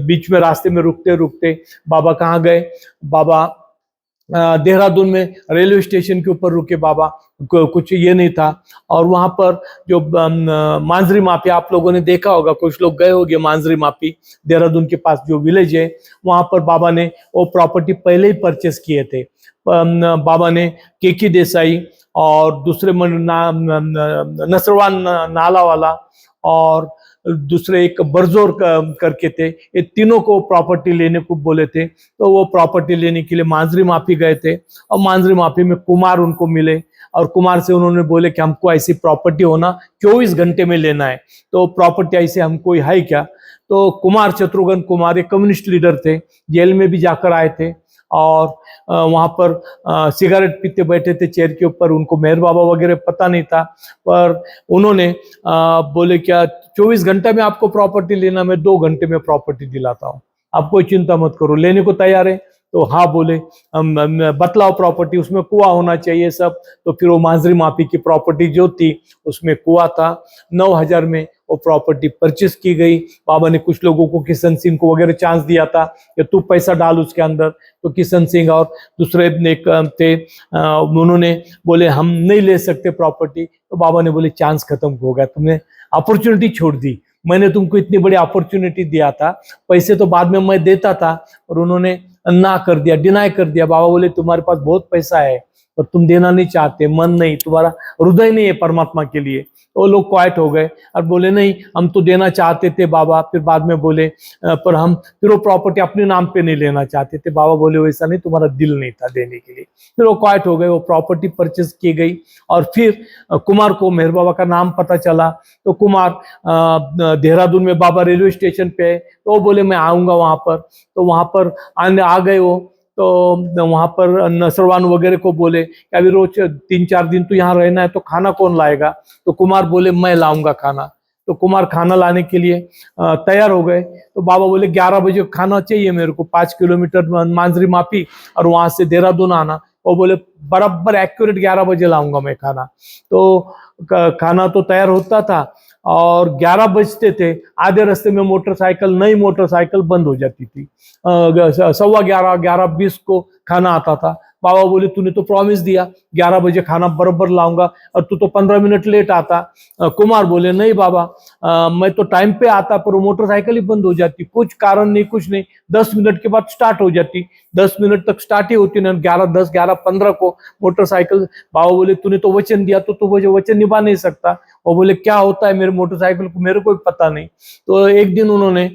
बीच में रास्ते में रुकते रुकते बाबा कहाँ गए? बाबा देहरादून में रेलवे स्टेशन के ऊपर रुके। बाबा कुछ ये नहीं था। और वहां पर जो मांजरी मापी, आप लोगों ने देखा होगा, कुछ लोग गए होंगे मांजरी मापी, देहरादून के पास जो विलेज है, वहां पर बाबा ने वो प्रॉपर्टी पहले ही परचेस किए थे। बाबा ने केकी देसाई और दूसरे नसरवान नाला वाला और दूसरे एक बरजोर करके थे, ये तीनों को प्रॉपर्टी लेने को बोले थे। तो वो प्रॉपर्टी लेने के लिए मांजरी माफी गए थे। और मांजरी माफी में कुमार उनको मिले और कुमार से उन्होंने बोले कि हमको ऐसी प्रॉपर्टी होना 24 घंटे में लेना है, तो प्रॉपर्टी ऐसे हमको है क्या? तो कुमार, शत्रुघ्न कुमार एक कम्युनिस्ट लीडर थे, जेल में भी जाकर आए थे। और वहाँ पर सिगरेट पीते बैठे थे चेयर के ऊपर। उनको मेहर बाबा वगैरह पता नहीं था, पर उन्होंने बोले क्या 24 घंटे में आपको प्रॉपर्टी लेना, मैं 2 घंटे में प्रॉपर्टी दिलाता हूँ, आप कोई चिंता मत करो। लेने को तैयार है? तो हाँ बोले, हम बतलाओ प्रॉपर्टी, उसमें कुआं होना चाहिए सब। तो फिर वो मांजरी माफी की प्रॉपर्टी जो थी उसमें कुआं था। 9,000 में वो प्रॉपर्टी परचेस की गई। बाबा ने कुछ लोगों को, किशन सिंह को वगैरह चांस दिया था कि तू पैसा डाल उसके अंदर। तो किशन सिंह और दूसरे एक थे, उन्होंने बोले हम नहीं ले सकते प्रॉपर्टी। तो बाबा ने बोले चांस खत्म हो गया, तुमने अपॉर्चुनिटी छोड़ दी, मैंने तुमको इतनी बड़ी अपॉर्चुनिटी दिया था, पैसे तो बाद में मैं देता था और उन्होंने ना कर दिया, डिनाई कर दिया। बाबा बोले तुम्हारे पास बहुत पैसा है पर तुम देना नहीं चाहते, मन नहीं, तुम्हारा हृदय नहीं है परमात्मा के लिए। तो वो लोग क्वाइट हो गए और बोले नहीं हम तो देना चाहते थे बाबा। फिर बाद में बोले पर हम फिर वो प्रॉपर्टी अपने नाम पे नहीं लेना चाहते थे। बाबा बोले वैसा नहीं, तुम्हारा दिल नहीं था देने के लिए। फिर वो क्वाइट हो गए, वो प्रॉपर्टी परचेस की गई। और फिर कुमार को मेहर बाबा का नाम पता चला। तो कुमार देहरादून में बाबा रेलवे स्टेशन पे है, तो वो बोले मैं आऊंगा वहां पर। तो वहां पर आ गए वो। तो वहां पर नसरवान वगैरह को बोले कि अभी रोज 3-4 दिन तो यहाँ रहना है, तो खाना कौन लाएगा? तो कुमार बोले मैं लाऊंगा खाना। तो कुमार खाना लाने के लिए तैयार हो गए। तो बाबा बोले 11 बजे खाना चाहिए मेरे को, 5 किलोमीटर मांजरी मापी और वहां से देहरादून आना। वो बोले बराबर एक्यूरेट 11 बजे लाऊंगा मैं खाना। तो खाना तो तैयार होता था और 11 बजते थे, आधे रास्ते में मोटरसाइकिल, नई मोटरसाइकिल बंद हो जाती थी। 11:15, 11:20 को खाना आता था। बाबा बोले तूने तो प्रॉमिस दिया 11 बजे खाना बराबर लाऊंगा और तू तो 15 मिनट लेट आता। कुमार बोले नहीं बाबा, मैं तो टाइम पे आता पर वो मोटरसाइकिल ही बंद हो जाती, कुछ कारण नहीं, कुछ नहीं, 10 मिनट के बाद स्टार्ट हो जाती, 10 मिनट तक स्टार्ट ही होती ना, 11:10, 11:15 को मोटरसाइकिल। बाबा बोले तूने तो वचन दिया, तो तू वचन निभा नहीं सकता। और बोले क्या होता है मेरे मोटरसाइकिल को, मेरे को भी पता नहीं। तो एक दिन उन्होंने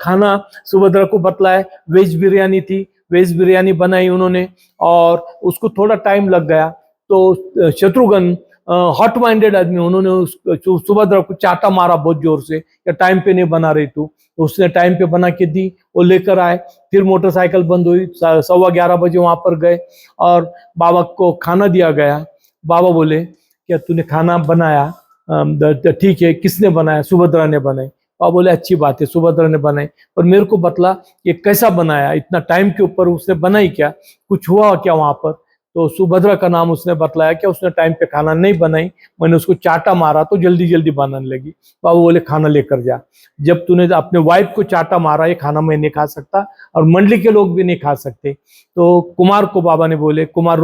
खाना सुभद्रा को बतलाया, वेज बिरयानी थी, वेज बिरयानी बनाई उन्होंने और उसको थोड़ा टाइम लग गया। तो शत्रुघ्न हॉट माइंडेड आदमी, उन्होंने सुभद्रा को चाटा मारा बहुत जोर से, या टाइम पे नहीं बना रही तू। तो उसने टाइम पे बना के दी, वो लेकर आए। फिर मोटरसाइकिल बंद हुई, 11:15 बजे वहां पर गए और बाबा को खाना दिया गया। बाबा बोले क्या तूने खाना बनाया? ठीक है, किसने बनाया? सुभद्रा ने बनाई। बाबा बोले अच्छी बात है, सुभद्रा ने बनाई, पर मेरे को बतला ये कैसा बनाया, इतना टाइम के ऊपर उसने बनाई क्या, कुछ हुआ क्या वहां पर? तो सुभद्रा का नाम उसने बतलाया कि उसने टाइम पे खाना नहीं बनाई, मैंने उसको चाटा मारा तो जल्दी जल्दी बनाने लगी। बाबा बोले खाना लेकर जा, जब तूने अपने वाइफ को चाटा मारा ये खाना मैं नहीं खा सकता और मंडली के लोग भी नहीं खा सकते। तो कुमार को बाबा ने बोले, कुमार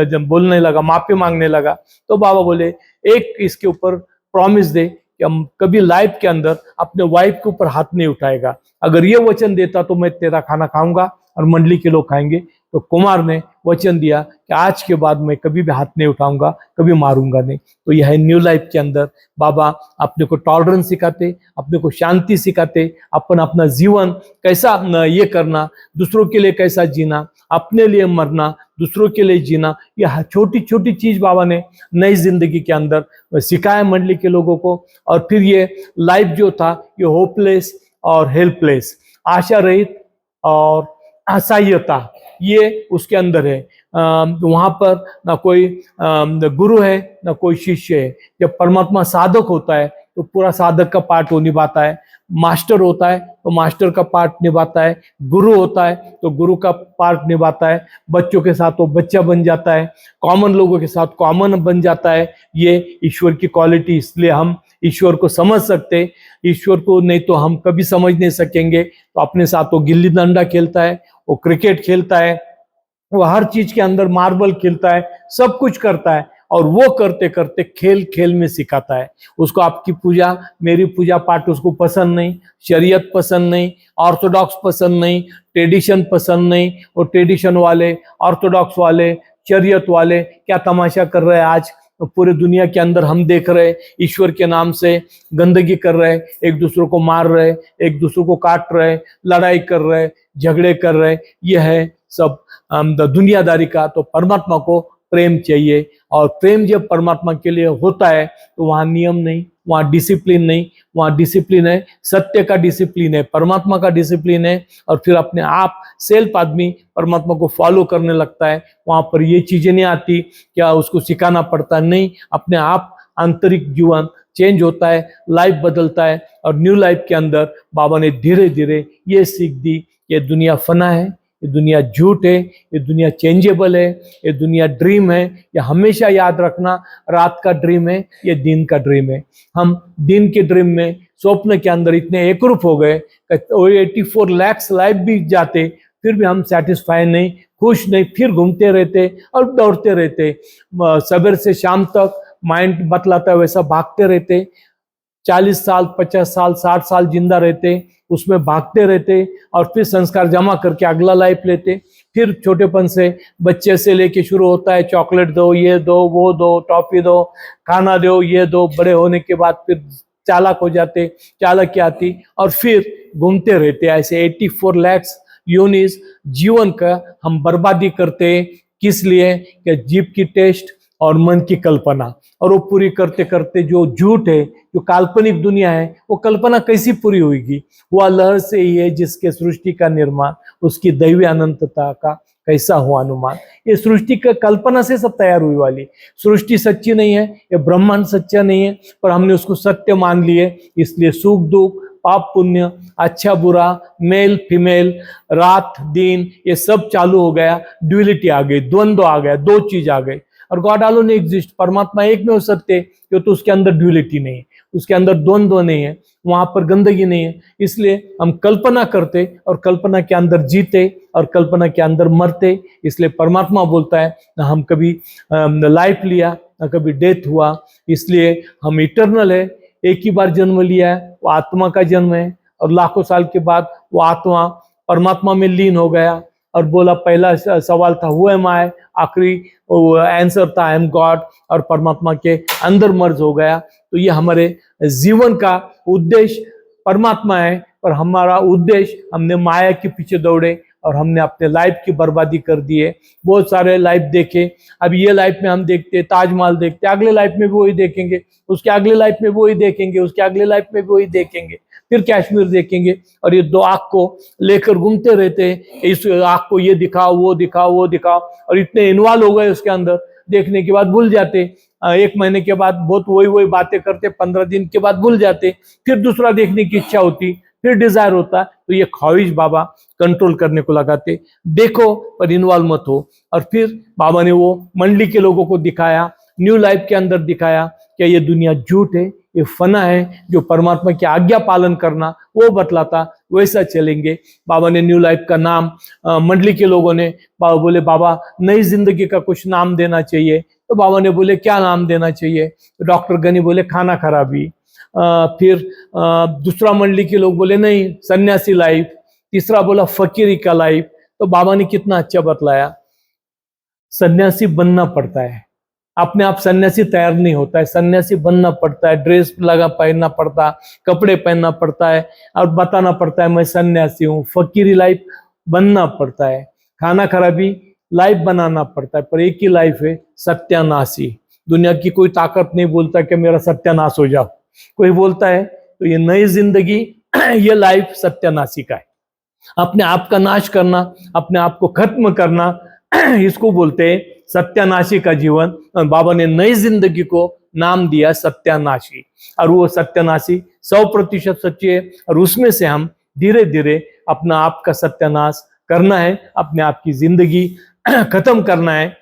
जब बोलने लगा, माफी मांगने लगा। तो बाबा बोले एक इसके ऊपर प्रॉमिस दे कि हम कभी लाइफ के अंदर अपने वाइफ के ऊपर हाथ नहीं उठाएगा, अगर ये वचन देता तो मैं तेरा खाना खाऊंगा और मंडली के लोग खाएंगे। तो कुमार ने वचन दिया कि आज के बाद मैं कभी भी हाथ नहीं उठाऊंगा, कभी मारूंगा नहीं। तो यह न्यू लाइफ के अंदर बाबा अपने को टॉलरेंस सिखाते, अपने को शांति सिखाते, अपना जीवन कैसा ये करना, दूसरों के लिए कैसा जीना, अपने लिए मरना, दूसरों के लिए जीना, यह छोटी छोटी चीज बाबा ने नई जिंदगी के अंदर सिखाया मंडली के लोगों को। और फिर ये लाइफ जो था ये होपलेस और हेल्पलेस, आशा रहित और असहायता, ये उसके अंदर है। वहां पर ना कोई गुरु है ना कोई शिष्य है। जब परमात्मा साधक होता है तो पूरा साधक का पार्ट वो निभाता है, मास्टर होता है तो मास्टर का पार्ट निभाता है, गुरु होता है तो गुरु का पार्ट निभाता है, बच्चों के साथ वो बच्चा बन जाता है, कॉमन लोगों के साथ कॉमन बन जाता है। ये ईश्वर की क्वालिटी, इसलिए हम ईश्वर को समझ सकते, ईश्वर को नहीं तो हम कभी समझ नहीं सकेंगे। तो अपने साथ वो गिल्ली डंडा खेलता है, वो क्रिकेट खेलता है, वो हर चीज के अंदर मार्बल खेलता है, सब कुछ करता है और वो करते करते खेल खेल में सिखाता है। उसको आपकी पूजा, मेरी पूजा पाठ उसको पसंद नहीं, शरीयत पसंद नहीं, ऑर्थोडॉक्स पसंद नहीं, ट्रेडिशन पसंद नहीं। और ट्रेडिशन वाले, ऑर्थोडॉक्स वाले, शरीयत वाले क्या तमाशा कर रहे हैं आज पूरे दुनिया के अंदर, हम देख रहे हैं। ईश्वर के नाम से गंदगी कर रहे हैं, एक दूसरे को मार रहे, एक दूसरे को काट रहे, लड़ाई कर रहे, झगड़े कर रहे। यह है सब दुनियादारी का। तो परमात्मा को प्रेम चाहिए और प्रेम जब परमात्मा के लिए होता है तो वहां नियम नहीं, वहाँ डिसिप्लिन नहीं, वहाँ डिसिप्लिन है सत्य का, डिसिप्लिन है परमात्मा का डिसिप्लिन है, और फिर अपने आप सेल्फ आदमी परमात्मा को फॉलो करने लगता है। वहाँ पर ये चीजें नहीं आती, क्या उसको सिखाना पड़ता नहीं, अपने आप आंतरिक जीवन चेंज होता है, लाइफ बदलता है। और न्यू लाइफ के अंदर बाबा ने धीरे धीरे ये सीख दी, ये दुनिया फना है, ये दुनिया झूठ है, ये दुनिया चेंजेबल है, ये दुनिया ड्रीम है। ये हमेशा याद रखना, रात का ड्रीम है, ये दिन का ड्रीम है। हम दिन के ड्रीम में, स्वप्न के अंदर इतने एकरूप हो गए, 84 लाख लाइफ भी जाते फिर भी हम सेटिस्फाई नहीं, खुश नहीं, फिर घूमते रहते और दौड़ते रहते, सवेर से शाम तक माइंड बतलाता है वैसा भागते रहते। 40 साल, 50 साल, 60 साल जिंदा रहते, उसमें भागते रहते और फिर संस्कार जमा करके अगला लाइफ लेते। फिर छोटेपन से, बच्चे से लेके शुरू होता है, चॉकलेट दो, ये दो, वो दो, टॉफी दो, खाना दो, ये दो। बड़े होने के बाद फिर चालाक हो जाते, चालाकी आती और फिर घूमते रहते। ऐसे 84 लाख यूनिस जीवन का हम बर्बादी करते। किस लिए? कि जीभ की टेस्ट और मन की कल्पना, और वो पूरी करते करते जो झूठ है, जो काल्पनिक दुनिया है, वो कल्पना कैसी पूरी होगी? वह लहर से ही है जिसके सृष्टि का निर्माण, उसकी दैवी अनंतता का कैसा हुआ अनुमान। ये सृष्टि का कल्पना से सब तैयार हुई वाली सृष्टि सच्ची नहीं है, ये ब्रह्मांड सच्चा नहीं है, पर हमने उसको सत्य मान लिए। इसलिए सुख दुख, पाप पुण्य, अच्छा बुरा, मेल फीमेल, रात दिन, ये सब चालू हो गया। ड्यूलिटी आ गई, द्वंद्व आ गया, दो चीज आ गई। और गॉड आलो नहीं एग्जिस्ट, परमात्मा एक में हो सत्य, क्यों? तो उसके अंदर ड्यूलिटी नहीं है, उसके अंदर द्वंद्व नहीं है, वहां पर गंदगी नहीं है। इसलिए हम कल्पना करते और कल्पना के अंदर जीते और कल्पना के अंदर मरते। इसलिए परमात्मा बोलता है ना हम कभी लाइफ लिया, ना कभी डेथ हुआ। इसलिए हम इटर्नल है, एक ही बार जन्म लिया है, वो आत्मा का जन्म है, और लाखों साल के बाद वो आत्मा परमात्मा में लीन हो गया और बोला, पहला सवाल था हु एम आई, आखिरी आंसर था आई एम गॉड, और परमात्मा के अंदर मर्ज हो गया। तो ये हमारे जीवन का उद्देश्य परमात्मा है, पर हमारा उद्देश्य, हमने माया के पीछे दौड़े और हमने अपने लाइफ की बर्बादी कर दी है। बहुत सारे लाइफ देखे, अब ये लाइफ में हम देखते ताजमहल देखते, अगले लाइफ में भी वही देखेंगे, उसके अगले लाइफ में भी वही देखेंगे, उसके अगले लाइफ में भी वही देखेंगे, फिर कश्मीर देखेंगे। और ये दो आँख को लेकर घूमते रहते हैं, इस आँख को ये दिखाओ, वो दिखाओ, वो दिखाओ, और इतने इन्वॉल्व हो गए उसके अंदर, देखने के बाद भूल जाते। 1 महीने के बाद बहुत वही बातें करते, 15 दिन के बाद भूल जाते, फिर दूसरा देखने की इच्छा होती, फिर डिजायर होता। तो ये ख्वाहिश बाबा कंट्रोल करने को लगाते, देखो पर इन्वॉल्व मत हो। और फिर बाबा ने वो मंडली के लोगों को दिखाया, न्यू लाइफ के अंदर दिखाया कि ये दुनिया झूठ है, ये फना है, जो परमात्मा की आज्ञा पालन करना वो बतलाता, वैसा चलेंगे। बाबा ने न्यू लाइफ का नाम, मंडली के लोगों ने बाबा बोले, बाबा नई जिंदगी का कुछ नाम देना चाहिए। तो बाबा ने बोले क्या नाम देना चाहिए? तो डॉक्टर गनी बोले खाना खराबी। फिर दूसरा मंडली के लोग बोले नहीं सन्यासी लाइफ, तीसरा बोला फकीरी का लाइफ। तो बाबा ने कितना अच्छा बतलाया, सन्यासी बनना पड़ता है, अपने आप सन्यासी तैयार नहीं होता है, सन्यासी बनना पड़ता है, ड्रेस लगा पहनना पड़ता है, कपड़े पहनना पड़ता है और बताना पड़ता है मैं सन्यासी हूँ। फकीरी लाइफ बनना पड़ता है, खाना खराबी लाइफ बनाना पड़ता है, पर एक ही लाइफ है सत्यानाशी। दुनिया की कोई ताकत नहीं बोलता कि मेरा सत्यानाश हो जाओ, कोई बोलता है तो ये नई जिंदगी ये लाइफ सत्यानाशी का है, अपने आप का नाश करना, अपने आप को खत्म करना, इसको बोलते हैं सत्यानाशी का जीवन। बाबा ने नई जिंदगी को नाम दिया सत्यानाशी, और वो सत्यानाशी 100% सच्ची है, और उसमें से हम धीरे धीरे अपना आप का सत्यानाश करना है, अपने आप की जिंदगी खत्म करना है,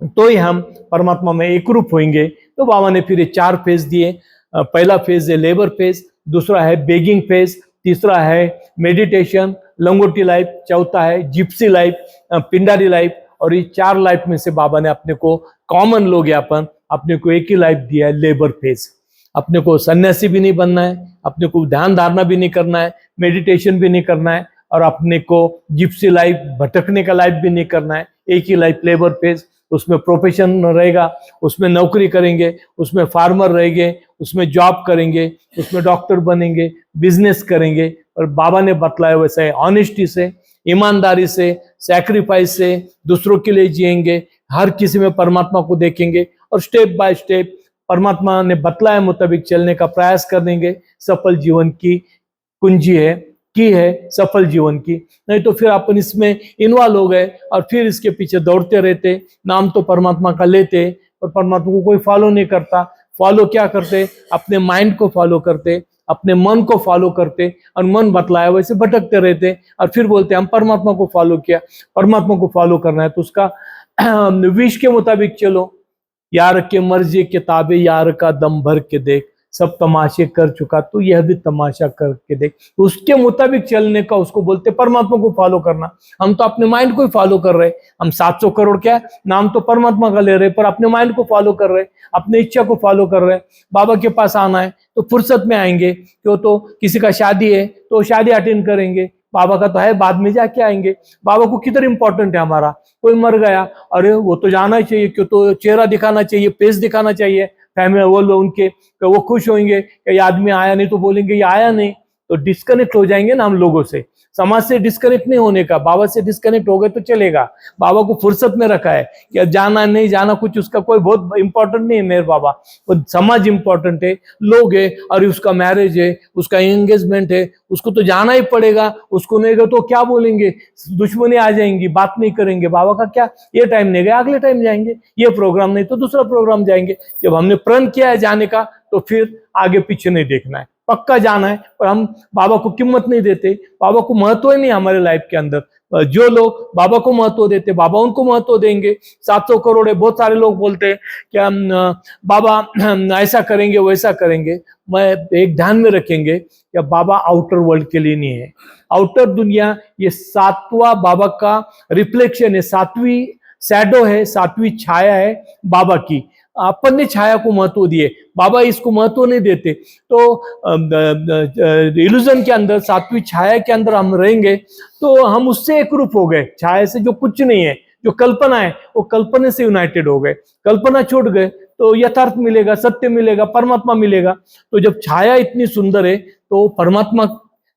तो ही हम परमात्मा में एकरूप होंगे। तो बाबा ने फिर ये 4 फेज दिए। पहला फेज है लेबर फेज, दूसरा है बेगिंग फेज, तीसरा है मेडिटेशन लंगोटी लाइफ, चौथा है जिप्सी लाइफ, पिंडारी लाइफ। और ये 4 लाइफ में से बाबा ने अपने को कॉमन लोग अपन अपने को एक ही लाइफ दिया है, लेबर फेज। अपने को सन्यासी भी नहीं बनना है, अपने को ध्यान धारणा भी नहीं करना है, मेडिटेशन भी नहीं करना है, और अपने को जिप्सी लाइफ भटकने का लाइफ भी नहीं करना है। एक ही लाइफ लेबर फेज, उसमें प्रोफेशन रहेगा, उसमें नौकरी करेंगे, उसमें फार्मर रहेंगे, उसमें जॉब करेंगे, उसमें डॉक्टर बनेंगे, बिजनेस करेंगे। और बाबा ने बतलाया वैसा है, ऑनेस्टी से, ईमानदारी से, सैक्रिफाइस से दूसरों के लिए जिएंगे, हर किसी में परमात्मा को देखेंगे, और स्टेप बाय स्टेप परमात्मा ने बतलाए मुताबिक चलने का प्रयास करेंगे, सफल जीवन की कुंजी है, की है सफल जीवन की। नहीं तो फिर अपन इसमें इन्वॉल्व हो गए और फिर इसके पीछे दौड़ते रहते, नाम तो परमात्मा का लेते और परमात्मा को कोई फॉलो नहीं करता। फॉलो क्या करते? अपने माइंड को फॉलो करते, अपने मन को फॉलो करते और मन बतलाया वैसे भटकते रहते और फिर बोलते हम परमात्मा को फॉलो किया। परमात्मा को फॉलो करना है तो उसका विश के मुताबिक चलो। यार के मर्जी किताबें यार का दम भर के देख, सब तमाशे कर चुका तो यह भी तमाशा करके देख। उसके मुताबिक चलने का उसको बोलते परमात्मा को फॉलो करना। हम तो अपने माइंड को ही फॉलो कर रहे, हम 700 करोड़ क्या नाम तो परमात्मा का ले रहे पर अपने माइंड को फॉलो कर रहे, अपने इच्छा को फॉलो कर रहे। बाबा के पास आना है तो फुर्सत में आएंगे, क्यों तो किसी का शादी है तो शादी अटेंड करेंगे, बाबा का तो है बाद में जाके आएंगे। बाबा को किधर इंपॉर्टेंट है हमारा? कोई मर गया, अरे वो तो जाना ही चाहिए, क्यों तो चेहरा दिखाना चाहिए, फेस दिखाना चाहिए, फैमिली वो लोग उनके वो खुश होंगे कि ये आदमी आया, नहीं तो बोलेंगे ये आया नहीं, तो डिस्कनेक्ट हो जाएंगे ना हम लोगों से। समाज से डिस्कनेक्ट नहीं होने का, बाबा से डिस्कनेक्ट हो गए तो चलेगा। बाबा को फुर्सत में रखा है कि जाना नहीं जाना कुछ उसका कोई बहुत इंपॉर्टेंट नहीं है मेरे बाबा, वो समाज इंपॉर्टेंट है, लोग है और उसका मैरिज है, उसका एंगेजमेंट है, उसको तो जाना ही पड़ेगा। उसको नहीं गए तो क्या बोलेंगे, दुश्मनी आ जाएंगी, बात नहीं करेंगे। बाबा का क्या, ये टाइम नहीं गया अगले टाइम जाएंगे, ये प्रोग्राम नहीं तो दूसरा प्रोग्राम जाएंगे। जब हमने प्रण किया है जाने का तो फिर आगे पीछे नहीं देखना है, पक्का जाना है। पर हम बाबा को कीमत नहीं देते, बाबा को महत्व ही नहीं हमारे लाइफ के अंदर। जो लोग बाबा को महत्व देते बाबा उनको महत्व देंगे। 700 करोड़ है, बहुत सारे लोग बोलते हैं कि हम बाबा ऐसा करेंगे वैसा करेंगे। मैं एक ध्यान में रखेंगे कि बाबा आउटर वर्ल्ड के लिए नहीं है, आउटर दुनिया ये 7वां बाबा का रिफ्लेक्शन है, 7वीं शैडो है, 7वीं छाया है बाबा की। अपन ने छाया को महत्व दिए, बाबा इसको महत्व नहीं देते। तो इल्यूजन के अंदर 7वीं छाया के अंदर हम रहेंगे तो हम उससे एक रूप हो गए। छाया से जो कुछ नहीं है, जो कल्पना है वो कल्पना से यूनाइटेड हो गए, कल्पना छोड़ गए तो यथार्थ मिलेगा, सत्य मिलेगा, परमात्मा मिलेगा। तो जब छाया इतनी सुंदर है तो परमात्मा,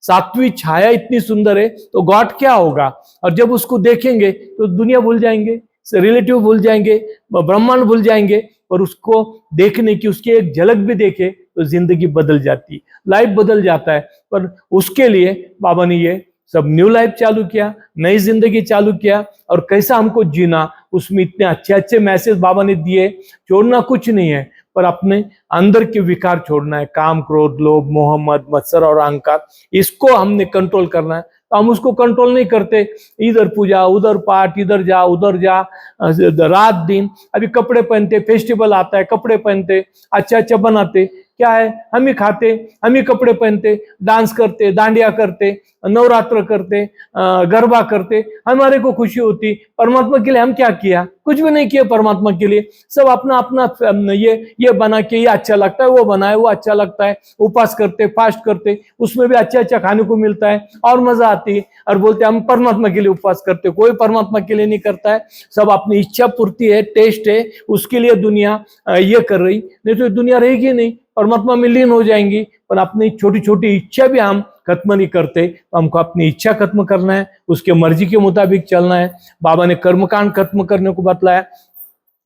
7वीं छाया इतनी सुंदर है तो गॉड क्या होगा। और जब उसको देखेंगे तो दुनिया भूल जाएंगे, रिलेटिव भूल जाएंगे, ब्रह्मांड भूल जाएंगे, और उसको देखने की उसकी एक झलक भी देखे तो जिंदगी बदल जाती, लाइफ बदल जाता है। पर उसके लिए बाबा ने ये सब न्यू लाइफ चालू किया, नई जिंदगी चालू किया और कैसा हमको जीना, उसमें इतने अच्छे अच्छे मैसेज बाबा ने दिए। छोड़ना कुछ नहीं है पर अपने अंदर के विकार छोड़ना है, काम क्रोध लोभ मोह मद मत्सर और अहंकार, इसको हमने कंट्रोल करना है। तो हम उसको कंट्रोल नहीं करते, इधर पूजा उधर पाठ, इधर जा उधर जा, रात दिन। अभी कपड़े पहनते, फेस्टिवल आता है कपड़े पहनते, अच्छा अच्छा बनाते, क्या है हम ही खाते, हम ही कपड़े पहनते, डांस करते, दांडिया करते, नवरात्र करते, गरबा करते, हमारे को खुशी होती। परमात्मा के लिए हम क्या किया? कुछ भी नहीं किया परमात्मा के लिए। सब अपना अपना ये बना के ये अच्छा लगता है, वो बनाए वो अच्छा लगता है, उपवास करते फास्ट करते, उसमें भी अच्छा अच्छा खाने को मिलता है और मजा आती है, और बोलते हम परमात्मा के लिए उपवास करते। कोई परमात्मा के लिए नहीं करता है, सब अपनी इच्छा पूर्ति है, टेस्ट है, उसके लिए दुनिया ये कर रही, नहीं तो दुनिया रहेगी नहीं, परमात्मा में लीन हो जाएंगी। पर अपनी छोटी छोटी इच्छा भी हम खत्म नहीं करते। तो हमको अपनी इच्छा खत्म करना है, उसके मर्जी के मुताबिक चलना है। बाबा ने कर्मकांड खत्म करने को बतलाया,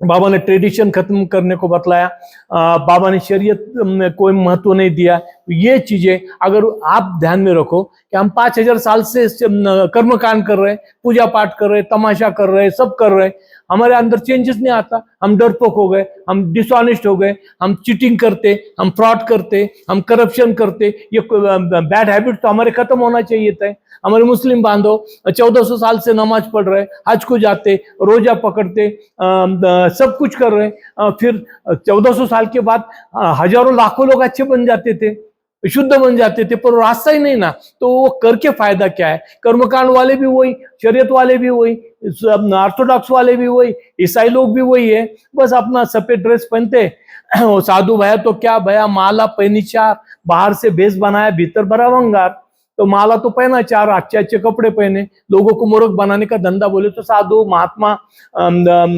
बाबा ने ट्रेडिशन खत्म करने को बतलाया, बाबा ने शरीयत में कोई महत्व नहीं दिया। ये चीजें अगर आप ध्यान में रखो कि हम 5000 साल से कर्मकांड कर रहे हैं, पूजा पाठ कर रहे हैं, तमाशा कर रहे हैं, सब कर रहे हैं, हमारे अंदर चेंजेस नहीं आता। हम डरपोक हो गए, हम डिसऑनेस्ट हो गए, हम चीटिंग करते, हम फ्रॉड करते, हम करप्शन करते। ये बैड हैबिट तो हमारे खत्म होना चाहिए था। हमारे मुस्लिम बांधव 1400 साल से नमाज पढ़ रहे, हज को जाते, रोजा पकड़ते, सब कुछ कर रहे, फिर 1400 साल के बाद हजारों लाखों लोग अच्छे बन जाते थे, शुद्ध बन जाते थे, पर रास्ता ही नहीं ना, तो वो करके फायदा क्या है? कर्मकांड वाले भी वही, शरीयत वाले भी वही, ऑर्थोडॉक्स वाले भी वही, ईसाई लोग भी वही है, बस अपना सफेद ड्रेस पहनते। साधु भया तो क्या भया, माला पहनी 4, बाहर से भेष बनाया, भीतर भरा भंगार। तो माला तो पहना 4, अच्छे अच्छे कपड़े पहने, लोगों को मूर्ख बनाने का धंधा बोले तो साधु महात्मा,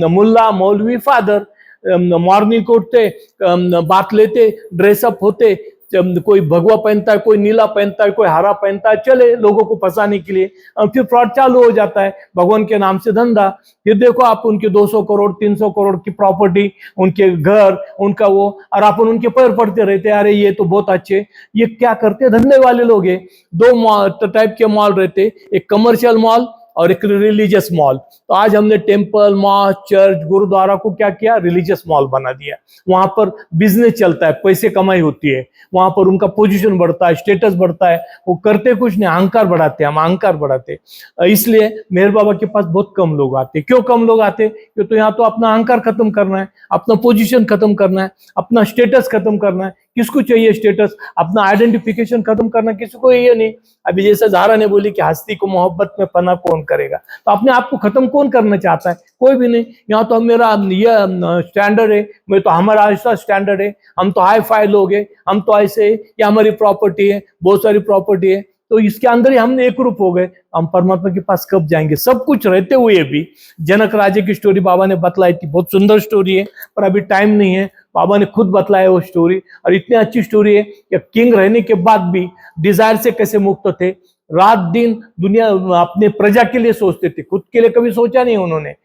मुल्ला मौलवी फादर, मॉर्निंग को उठते, बात लेते, ड्रेसअप होते, कोई भगवा पहनता है, कोई नीला पहनता है, कोई हरा पहनता है, चले लोगों को फंसाने के लिए। फिर फ्रॉड चालू हो जाता है, भगवान के नाम से धंधा। फिर देखो आप उनके 200 करोड़ 300 करोड़ की प्रॉपर्टी, उनके घर, उनका वो, और अपन उनके पैर पड़ते रहते हैं, अरे ये तो बहुत अच्छे। ये क्या करते, धंधे वाले लोग हैं। दो टाइप के मॉल रहते, एक कमर्शियल मॉल और एक रिलीजियस मॉल। तो आज हमने टेम्पल, मॉस्क, चर्च, गुरुद्वारा को क्या किया, रिलीजियस मॉल बना दिया। वहां पर बिजनेस चलता है, पैसे कमाई होती है, वहां पर उनका पोजीशन बढ़ता है, स्टेटस बढ़ता है। वो करते कुछ नहीं, अहंकार बढ़ाते, हम अहंकार बढ़ाते। इसलिए मेहर बाबा के पास बहुत कम लोग आते। क्यों कम लोग आते? क्योंकि तो यहाँ तो अपना अहंकार खत्म करना है, अपना पोजीशन खत्म करना है, अपना स्टेटस खत्म करना है। किसको चाहिए स्टेटस? अपना आइडेंटिफिकेशन खत्म करना किसी को ये नहीं। अभी जैसे ज़ारा ने बोली कि हस्ती को मोहब्बत में पना कौन करेगा, तो अपने आप को खत्म कौन करना चाहता है? कोई भी नहीं। यहाँ तो मेरा ये स्टैंडर्ड है, मैं तो, हमारा ऐसा स्टैंडर्ड है, हम तो हाई फाई लोग हैं, हम तो ऐसे, ये हमारी प्रॉपर्टी है, बहुत सारी प्रॉपर्टी है। तो इसके अंदर ही हमने एक रूप हो गए। हम परमात्मा के पास कब जाएंगे? सब कुछ रहते हुए भी। जनक राजे की स्टोरी बाबा ने बतलाई थी, बहुत सुंदर स्टोरी है, पर अभी टाइम नहीं है। बाबा ने खुद बतलाया वो स्टोरी, और इतनी अच्छी स्टोरी है कि किंग रहने के बाद भी डिजायर से कैसे मुक्त थे। रात दिन दुनिया अपने प्रजा के लिए सोचते थे, खुद के लिए कभी सोचा नहीं उन्होंने।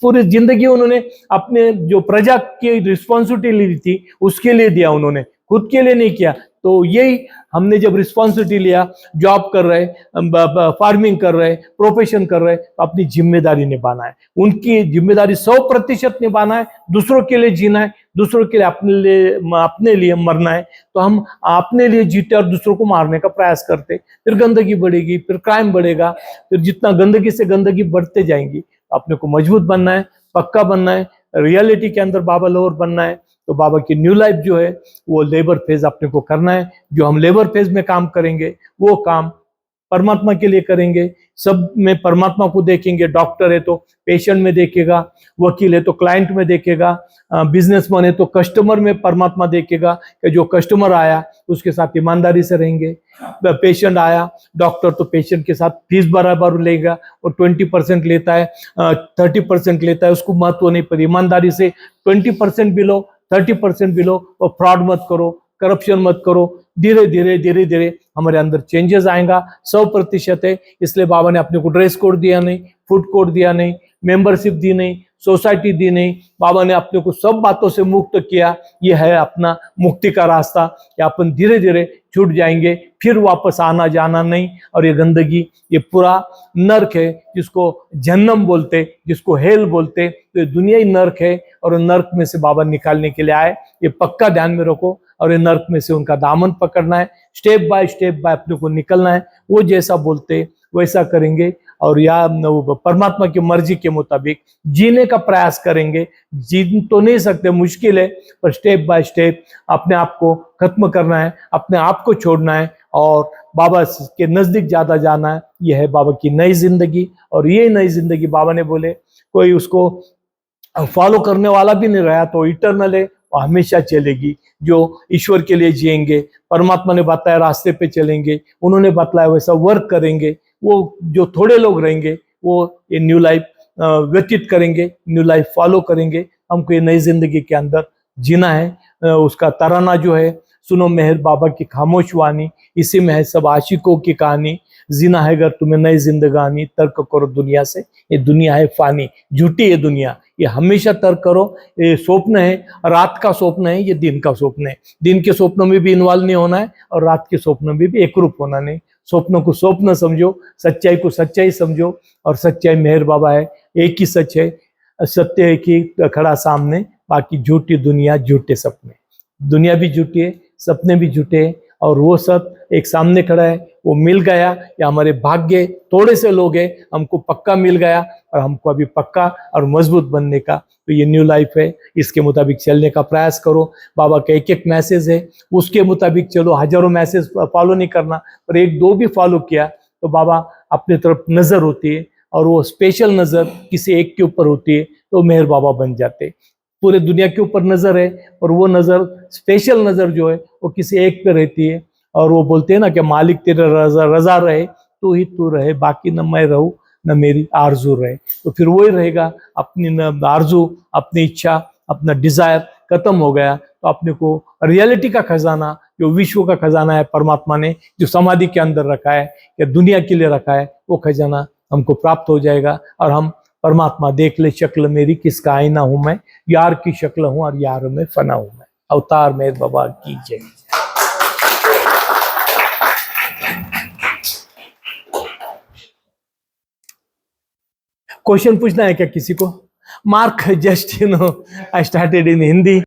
पूरी जिंदगी उन्होंने अपने जो प्रजा की रिस्पॉन्सिबिलिटी ली थी उसके लिए दिया, उन्होंने खुद के लिए नहीं किया। तो यही हमने जब रिस्पॉन्सिबिलिटी लिया, जॉब कर रहे, फार्मिंग कर रहे, प्रोफेशन कर रहे, तो अपनी जिम्मेदारी निभाना है। उनकी जिम्मेदारी 100% निभाना है, दूसरों के लिए जीना है, दूसरों के लिए अपने लिए मरना है। तो हम अपने लिए जीते और दूसरों को मारने का प्रयास करते, फिर गंदगी बढ़ेगी, फिर क्राइम बढ़ेगा, फिर जितना गंदगी से गंदगी बढ़ते जाएंगी। अपने को मजबूत बनना है, पक्का बनना है, रियलिटी के अंदर बाबा लोअर बनना है। तो बाबा की न्यू लाइफ जो है वो लेबर फेज अपने को करना है। जो हम लेबर फेज में काम करेंगे वो काम परमात्मा के लिए करेंगे, सब में परमात्मा को देखेंगे। डॉक्टर है तो पेशेंट में देखेगा, वकील है तो क्लाइंट में देखेगा, बिजनेसमैन है तो कस्टमर में परमात्मा देखेगा कि जो कस्टमर आया उसके साथ ईमानदारी से रहेंगे। पेशेंट आया, डॉक्टर तो पेशेंट के साथ फीस बराबर लेगा, और 20% लेता है, 30% लेता है, उसको महत्व नहीं, पर ईमानदारी से 20% भी लो, 30% भी लो, और फ्रॉड मत करो, करप्शन मत करो। धीरे धीरे धीरे धीरे हमारे अंदर चेंजेस आएगा। 100% है। इसलिए बाबा ने अपने को ड्रेस कोड दिया नहीं, फूड कोड दिया नहीं, मेंबरशिप दी नहीं, सोसाइटी दी नहीं। बाबा ने अपने को सब बातों से मुक्त किया। ये है अपना मुक्ति का रास्ता, कि अपन धीरे धीरे छूट जाएंगे, फिर वापस आना जाना नहीं। और ये गंदगी, ये पूरा नर्क है, जिसको जहन्नम बोलते, जिसको हेल बोलते, तो ये दुनिया ही नर्क है। और नर्क में से बाबा निकालने के लिए आए, ये पक्का ध्यान में रखो। और ये नर्क में से उनका दामन पकड़ना है, स्टेप बाय अपने को निकलना है। वो जैसा बोलते वैसा करेंगे, और या परमात्मा की मर्जी के मुताबिक जीने का प्रयास करेंगे। जी तो नहीं सकते, मुश्किल है, पर स्टेप बाय स्टेप अपने आप को खत्म करना है, अपने आप को छोड़ना है, और बाबा के नजदीक ज्यादा जाना है। यह है बाबा की नई जिंदगी। और ये नई जिंदगी बाबा ने बोले कोई उसको फॉलो करने वाला भी नहीं रहा तो इटर्नल है, वो हमेशा चलेगी। जो ईश्वर के लिए जिएंगे, परमात्मा ने बताया रास्ते पे चलेंगे, उन्होंने बतलाया वैसा वर्क करेंगे, वो जो थोड़े लोग रहेंगे वो ये न्यू लाइफ व्यतीत करेंगे, न्यू लाइफ फॉलो करेंगे। हमको ये नई जिंदगी के अंदर जीना है। उसका तराना जो है, सुनो मेहर बाबा की खामोश वाणी, इसी में है सब आशिकों की कहानी। जीना है अगर तुम्हें नई जिंदगानी, तर्क करो दुनिया से, ये दुनिया है फानी, झूठी है दुनिया, ये हमेशा तर्क करो। ये स्वप्न है, रात का स्वप्न है, ये दिन का स्वप्न है। दिन के स्वप्नों में भी इन्वॉल्व नहीं होना है, और रात के स्वप्नों में भी एकरूप होना नहीं। स्वप्नों को स्वप्न समझो, सच्चाई को सच्चाई समझो, और सच्चाई मेहर बाबा है, एक ही सच है, सत्य एक ही खड़ा सामने, बाकी झूठी दुनिया, झूठे सपने। दुनिया भी झूठी है, सपने भी झूठे हैं, और वो सब एक सामने खड़ा है, वो मिल गया। या हमारे भाग्य, थोड़े से लोग हैं, हमको पक्का मिल गया, और हमको अभी पक्का और मजबूत बनने का। तो ये न्यू लाइफ है, इसके मुताबिक चलने का प्रयास करो। बाबा का एक एक मैसेज है, उसके मुताबिक चलो। हजारों मैसेज फॉलो नहीं करना, पर एक दो भी फॉलो किया तो बाबा अपनी तरफ नजर होती है, और वो स्पेशल नजर किसी एक के ऊपर होती है, तो मेहर बाबा बन जाते। पूरे दुनिया के ऊपर नजर है, और वो नजर, स्पेशल नजर जो है, वो किसी एक पे रहती है। और वो बोलते हैं ना कि मालिक तेरा रजा रहे, तू ही तू रहे, बाकी न मैं रहूं न मेरी आरजू रहे। तो फिर वही रहेगा, अपनी न आरजू, अपनी इच्छा, अपना डिजायर खत्म हो गया तो अपने को रियलिटी का खजाना, जो विश्व का खजाना है परमात्मा ने जो समाधि के अंदर रखा है या दुनिया के लिए रखा है, वो खजाना हमको प्राप्त हो जाएगा और हम परमात्मा देख ले शक्ल मेरी किसका आईना हूं मैं, यार की शक्ल हूं और यार में फना हूं मैं। अवतार मेहर बाबा की जय। क्वेश्चन पूछना है क्या किसी को? Mark just I started in Hindi.